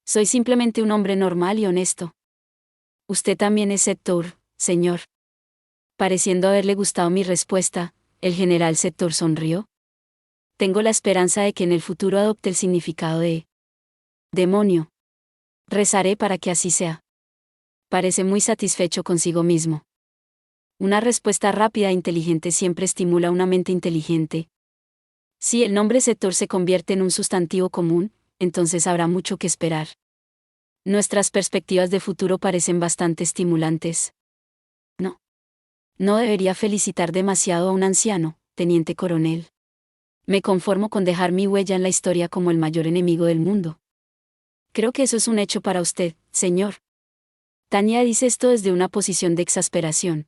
Soy simplemente un hombre normal y honesto. Usted también es Sector, señor. Pareciendo haberle gustado mi respuesta, el general Sector sonrió. Tengo la esperanza de que en el futuro adopte el significado de demonio. Rezaré para que así sea. Parece muy satisfecho consigo mismo. Una respuesta rápida e inteligente siempre estimula una mente inteligente. Si el nombre Sector se convierte en un sustantivo común, entonces habrá mucho que esperar. Nuestras perspectivas de futuro parecen bastante estimulantes. No. No debería felicitar demasiado a un anciano, teniente coronel. Me conformo con dejar mi huella en la historia como el mayor enemigo del mundo. Creo que eso es un hecho para usted, señor. Tania dice esto desde una posición de exasperación.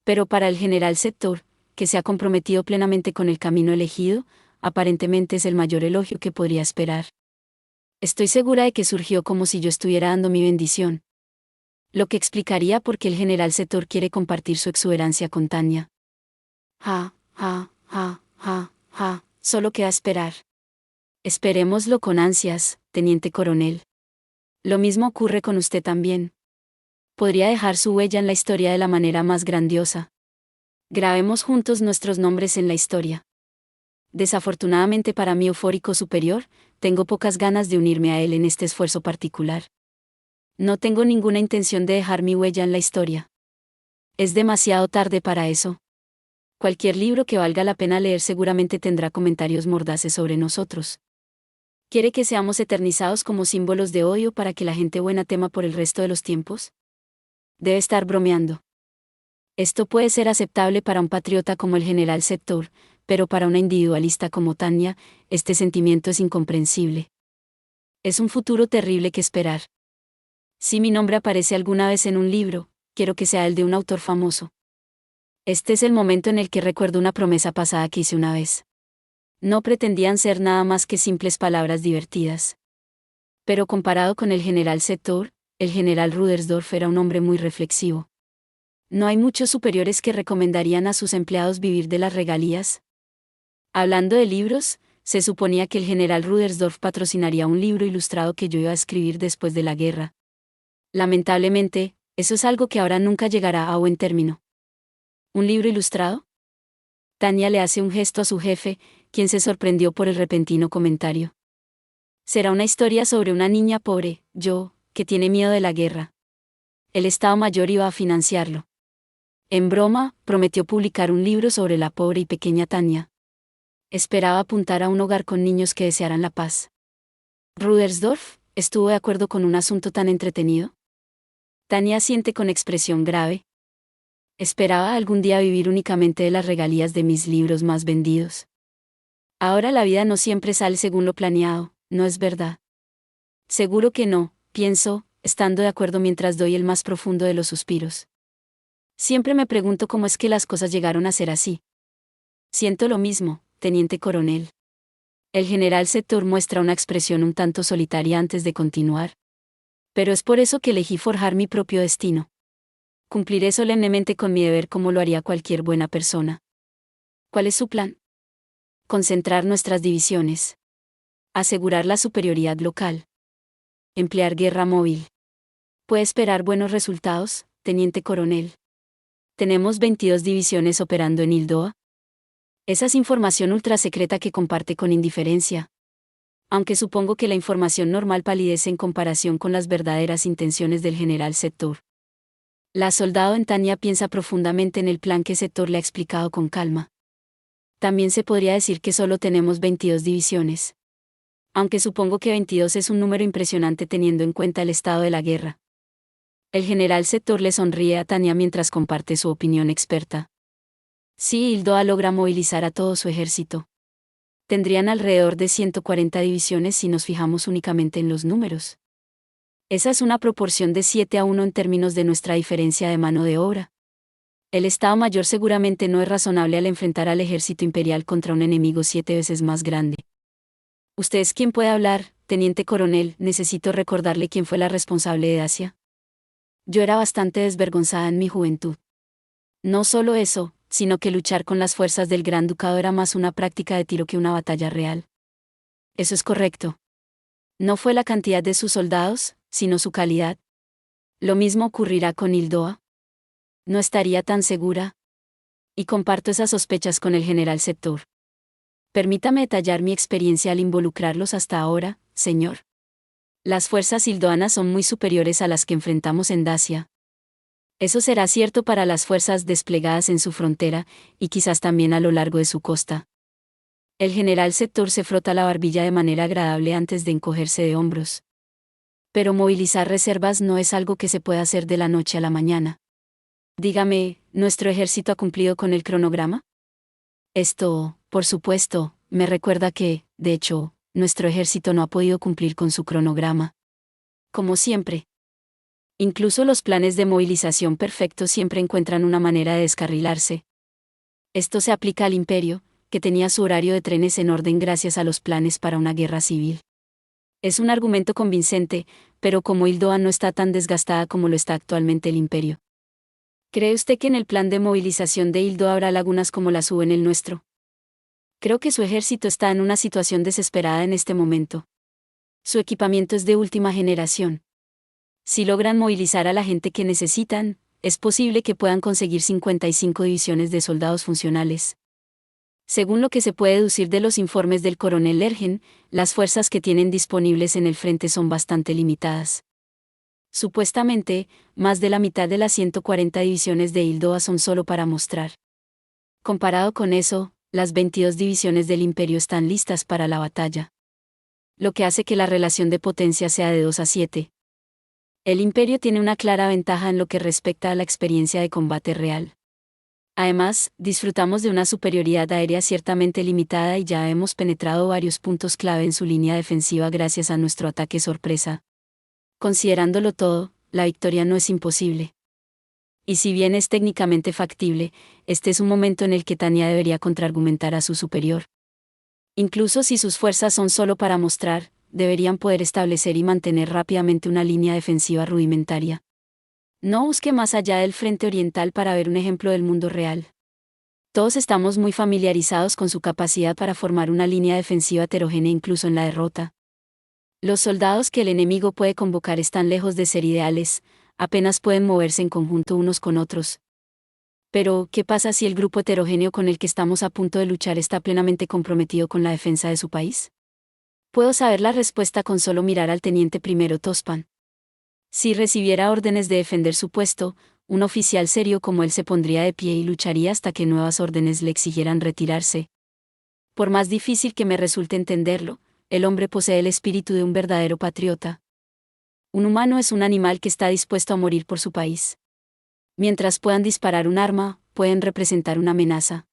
Pero para el general Sector, que se ha comprometido plenamente con el camino elegido, aparentemente es el mayor elogio que podría esperar. Estoy segura de que surgió como si yo estuviera dando mi bendición. Lo que explicaría por qué el general Sector quiere compartir su exuberancia con Tania. Ja, ja, ja, ja, ja, solo queda esperar. Esperémoslo con ansias, teniente coronel. Lo mismo ocurre con usted también. Podría dejar su huella en la historia de la manera más grandiosa. Grabemos juntos nuestros nombres en la historia. Desafortunadamente para mi eufórico superior, tengo pocas ganas de unirme a él en este esfuerzo particular. No tengo ninguna intención de dejar mi huella en la historia. Es demasiado tarde para eso. Cualquier libro que valga la pena leer seguramente tendrá comentarios mordaces sobre nosotros. ¿Quiere que seamos eternizados como símbolos de odio para que la gente buena tema por el resto de los tiempos? Debe estar bromeando. Esto puede ser aceptable para un patriota como el general Sector, pero para una individualista como Tania, este sentimiento es incomprensible. Es un futuro terrible que esperar. Si mi nombre aparece alguna vez en un libro, quiero que sea el de un autor famoso. Este es el momento en el que recuerdo una promesa pasada que hice una vez. No pretendían ser nada más que simples palabras divertidas. Pero comparado con el general Sector, el general Rudersdorf era un hombre muy reflexivo. No hay muchos superiores que recomendarían a sus empleados vivir de las regalías. Hablando de libros, se suponía que el general Rudersdorf patrocinaría un libro ilustrado que yo iba a escribir después de la guerra. Lamentablemente, eso es algo que ahora nunca llegará a buen término. ¿Un libro ilustrado? Tania le hace un gesto a su jefe, quien se sorprendió por el repentino comentario. Será una historia sobre una niña pobre, que tiene miedo de la guerra. El Estado Mayor iba a financiarlo. En broma, prometió publicar un libro sobre la pobre y pequeña Tania. Esperaba apuntar a un hogar con niños que desearan la paz. Rudersdorf estuvo de acuerdo con un asunto tan entretenido. Tania asiente con expresión grave. Esperaba algún día vivir únicamente de las regalías de mis libros más vendidos. Ahora la vida no siempre sale según lo planeado, ¿no es verdad? Seguro que no, pienso, estando de acuerdo mientras doy el más profundo de los suspiros. Siempre me pregunto cómo es que las cosas llegaron a ser así. Siento lo mismo, teniente coronel. El general Sector muestra una expresión un tanto solitaria antes de continuar. Pero es por eso que elegí forjar mi propio destino. Cumpliré solemnemente con mi deber como lo haría cualquier buena persona. ¿Cuál es su plan? Concentrar nuestras divisiones. Asegurar la superioridad local. Emplear guerra móvil. ¿Puede esperar buenos resultados, teniente coronel? Tenemos 22 divisiones operando en Hildoa. Esa es información ultrasecreta que comparte con indiferencia. Aunque supongo que la información normal palidece en comparación con las verdaderas intenciones del general Sector. La soldado en Tania piensa profundamente en el plan que Sector le ha explicado con calma. También se podría decir que solo tenemos 22 divisiones. Aunque supongo que 22 es un número impresionante teniendo en cuenta el estado de la guerra. El general Sector le sonríe a Tania mientras comparte su opinión experta. Si Hildoa logra movilizar a todo su ejército, tendrían alrededor de 140 divisiones si nos fijamos únicamente en los números. Esa es una proporción de 7-1 en términos de nuestra diferencia de mano de obra. El Estado Mayor seguramente no es razonable al enfrentar al ejército imperial contra un enemigo 7 veces más grande. ¿Usted es quien puede hablar, teniente coronel? Necesito recordarle quién fue la responsable de Dacia. Yo era bastante desvergonzada en mi juventud. No solo eso, sino que luchar con las fuerzas del Gran Ducado era más una práctica de tiro que una batalla real. Eso es correcto. No fue la cantidad de sus soldados, sino su calidad. Lo mismo ocurrirá con Hildoa. No estaría tan segura. Y comparto esas sospechas con el general Septur. Permítame detallar mi experiencia al involucrarlos hasta ahora, señor. Las fuerzas hildoanas son muy superiores a las que enfrentamos en Dacia. Eso será cierto para las fuerzas desplegadas en su frontera, y quizás también a lo largo de su costa. El general Septur se frota la barbilla de manera agradable antes de encogerse de hombros. Pero movilizar reservas no es algo que se pueda hacer de la noche a la mañana. Dígame, ¿nuestro ejército ha cumplido con el cronograma? Esto, por supuesto, me recuerda que, de hecho, nuestro ejército no ha podido cumplir con su cronograma. Como siempre. Incluso los planes de movilización perfectos siempre encuentran una manera de descarrilarse. Esto se aplica al imperio, que tenía su horario de trenes en orden gracias a los planes para una guerra civil. Es un argumento convincente, pero como Hildoa no está tan desgastada como lo está actualmente el imperio. ¿Cree usted que en el plan de movilización de Hildoa habrá lagunas como las hubo en el nuestro? Creo que su ejército está en una situación desesperada en este momento. Su equipamiento es de última generación. Si logran movilizar a la gente que necesitan, es posible que puedan conseguir 55 divisiones de soldados funcionales. Según lo que se puede deducir de los informes del coronel Lergen, las fuerzas que tienen disponibles en el frente son bastante limitadas. Supuestamente, más de la mitad de las 140 divisiones de Hildoa son solo para mostrar. Comparado con eso, las 22 divisiones del Imperio están listas para la batalla. Lo que hace que la relación de potencia sea de 2-7. El Imperio tiene una clara ventaja en lo que respecta a la experiencia de combate real. Además, disfrutamos de una superioridad aérea ciertamente limitada y ya hemos penetrado varios puntos clave en su línea defensiva gracias a nuestro ataque sorpresa. Considerándolo todo, la victoria no es imposible. Y si bien es técnicamente factible, este es un momento en el que Tanya debería contraargumentar a su superior. Incluso si sus fuerzas son solo para mostrar, deberían poder establecer y mantener rápidamente una línea defensiva rudimentaria. No busque más allá del frente oriental para ver un ejemplo del mundo real. Todos estamos muy familiarizados con su capacidad para formar una línea defensiva heterogénea incluso en la derrota. Los soldados que el enemigo puede convocar están lejos de ser ideales, apenas pueden moverse en conjunto unos con otros. Pero, ¿qué pasa si el grupo heterogéneo con el que estamos a punto de luchar está plenamente comprometido con la defensa de su país? Puedo saber la respuesta con solo mirar al teniente primero Tospan. Si recibiera órdenes de defender su puesto, un oficial serio como él se pondría de pie y lucharía hasta que nuevas órdenes le exigieran retirarse. Por más difícil que me resulte entenderlo, el hombre posee el espíritu de un verdadero patriota. Un humano es un animal que está dispuesto a morir por su país. Mientras puedan disparar un arma, pueden representar una amenaza.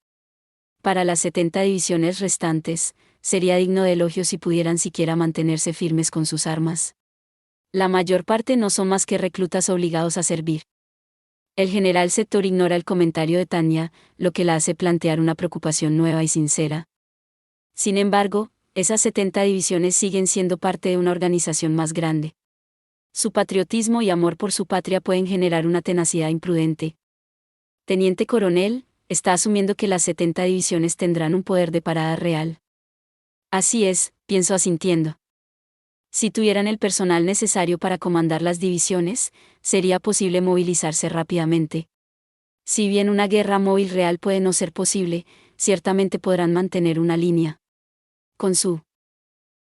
Para las 70 divisiones restantes, sería digno de elogio si pudieran siquiera mantenerse firmes con sus armas. La mayor parte no son más que reclutas obligados a servir. El general Septur ignora el comentario de Tanya, lo que la hace plantear una preocupación nueva y sincera. Sin embargo, esas 70 divisiones siguen siendo parte de una organización más grande. Su patriotismo y amor por su patria pueden generar una tenacidad imprudente. Teniente coronel, está asumiendo que las 70 divisiones tendrán un poder de parada real. Así es, pienso asintiendo. Si tuvieran el personal necesario para comandar las divisiones, sería posible movilizarse rápidamente. Si bien una guerra móvil real puede no ser posible, ciertamente podrán mantener una línea. Con su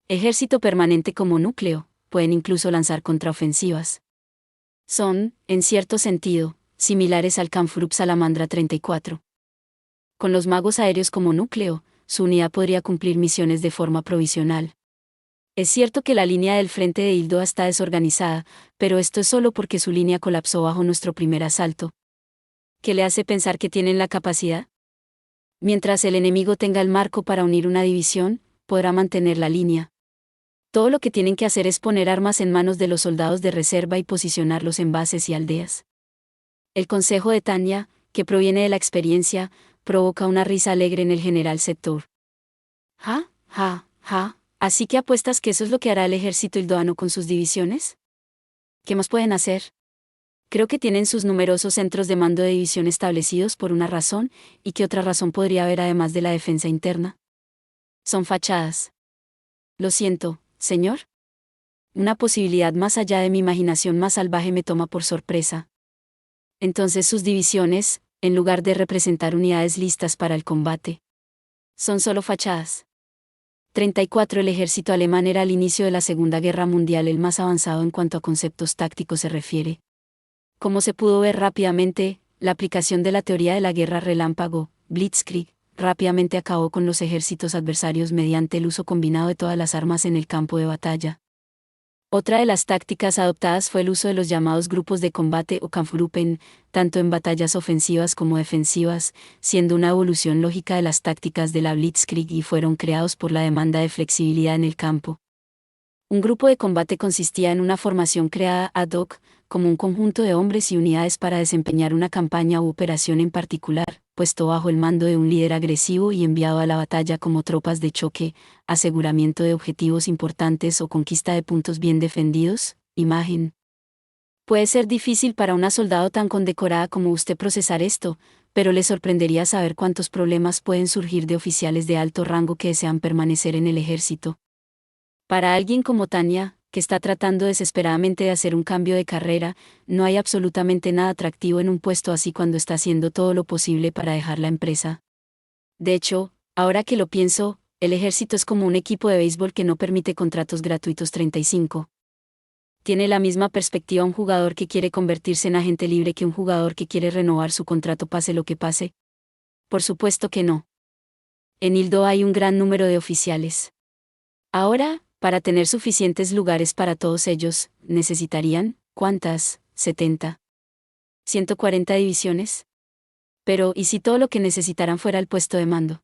ejército permanente como núcleo, pueden incluso lanzar contraofensivas. Son, en cierto sentido, similares al Kampfgruppe Salamandra 34. Con los magos aéreos como núcleo, su unidad podría cumplir misiones de forma provisional. Es cierto que la línea del frente de Hildoa está desorganizada, pero esto es solo porque su línea colapsó bajo nuestro primer asalto. ¿Qué le hace pensar que tienen la capacidad? Mientras el enemigo tenga el marco para unir una división, podrá mantener la línea. Todo lo que tienen que hacer es poner armas en manos de los soldados de reserva y posicionarlos en bases y aldeas. El consejo de Tanya, que proviene de la experiencia, provoca una risa alegre en el general Septur. Ja, ja, ja, ¿así que apuestas que eso es lo que hará el ejército hildoano con sus divisiones? ¿Qué más pueden hacer? Creo que tienen sus numerosos centros de mando de división establecidos por una razón, ¿y qué otra razón podría haber además de la defensa interna? Son fachadas. Lo siento, señor. Una posibilidad más allá de mi imaginación más salvaje me toma por sorpresa. Entonces sus divisiones, en lugar de representar unidades listas para el combate, son solo fachadas. 34 El ejército alemán era al inicio de la Segunda Guerra Mundial el más avanzado en cuanto a conceptos tácticos se refiere. Como se pudo ver rápidamente, la aplicación de la teoría de la guerra relámpago, Blitzkrieg, rápidamente acabó con los ejércitos adversarios mediante el uso combinado de todas las armas en el campo de batalla. Otra de las tácticas adoptadas fue el uso de los llamados grupos de combate o Kampfgruppen, tanto en batallas ofensivas como defensivas, siendo una evolución lógica de las tácticas de la Blitzkrieg y fueron creados por la demanda de flexibilidad en el campo. Un grupo de combate consistía en una formación creada ad hoc, como un conjunto de hombres y unidades para desempeñar una campaña u operación en particular, puesto bajo el mando de un líder agresivo y enviado a la batalla como tropas de choque, aseguramiento de objetivos importantes o conquista de puntos bien defendidos. Imagen. Puede ser difícil para una soldado tan condecorada como usted procesar esto, pero le sorprendería saber cuántos problemas pueden surgir de oficiales de alto rango que desean permanecer en el ejército. Para alguien como Tania, que está tratando desesperadamente de hacer un cambio de carrera, no hay absolutamente nada atractivo en un puesto así cuando está haciendo todo lo posible para dejar la empresa. De hecho, ahora que lo pienso, el ejército es como un equipo de béisbol que no permite contratos gratuitos 35. ¿Tiene la misma perspectiva un jugador que quiere convertirse en agente libre que un jugador que quiere renovar su contrato pase lo que pase? Por supuesto que no. En Hildo hay un gran número de oficiales. Ahora, para tener suficientes lugares para todos ellos, necesitarían, ¿cuántas? 70. 140 divisiones. Pero, ¿y si todo lo que necesitaran fuera el puesto de mando?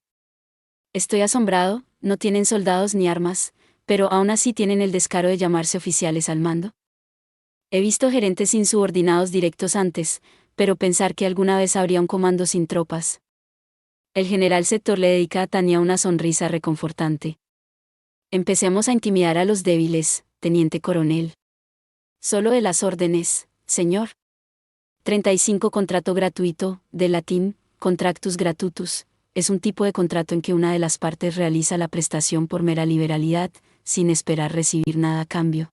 Estoy asombrado, no tienen soldados ni armas, pero aún así tienen el descaro de llamarse oficiales al mando. He visto gerentes insubordinados directos antes, pero pensar que alguna vez habría un comando sin tropas. El general Sector le dedica a Tania una sonrisa reconfortante. Empecemos a intimidar a los débiles, teniente coronel. Solo de las órdenes, señor. 35 Contrato gratuito, del latín, contractus gratuitus, es un tipo de contrato en que una de las partes realiza la prestación por mera liberalidad, sin esperar recibir nada a cambio.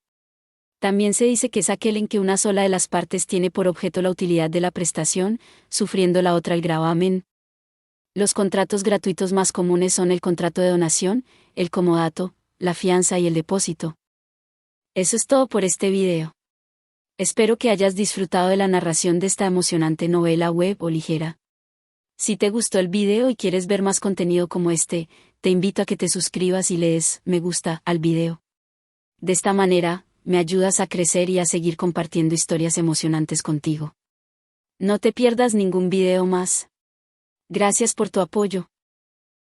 También se dice que es aquel en que una sola de las partes tiene por objeto la utilidad de la prestación, sufriendo la otra el gravamen. Los contratos gratuitos más comunes son el contrato de donación, el comodato, la fianza y el depósito. Eso es todo por este video. Espero que hayas disfrutado de la narración de esta emocionante novela web o ligera. Si te gustó el video y quieres ver más contenido como este, te invito a que te suscribas y le des me gusta al video. De esta manera, me ayudas a crecer y a seguir compartiendo historias emocionantes contigo. No te pierdas ningún video más. Gracias por tu apoyo.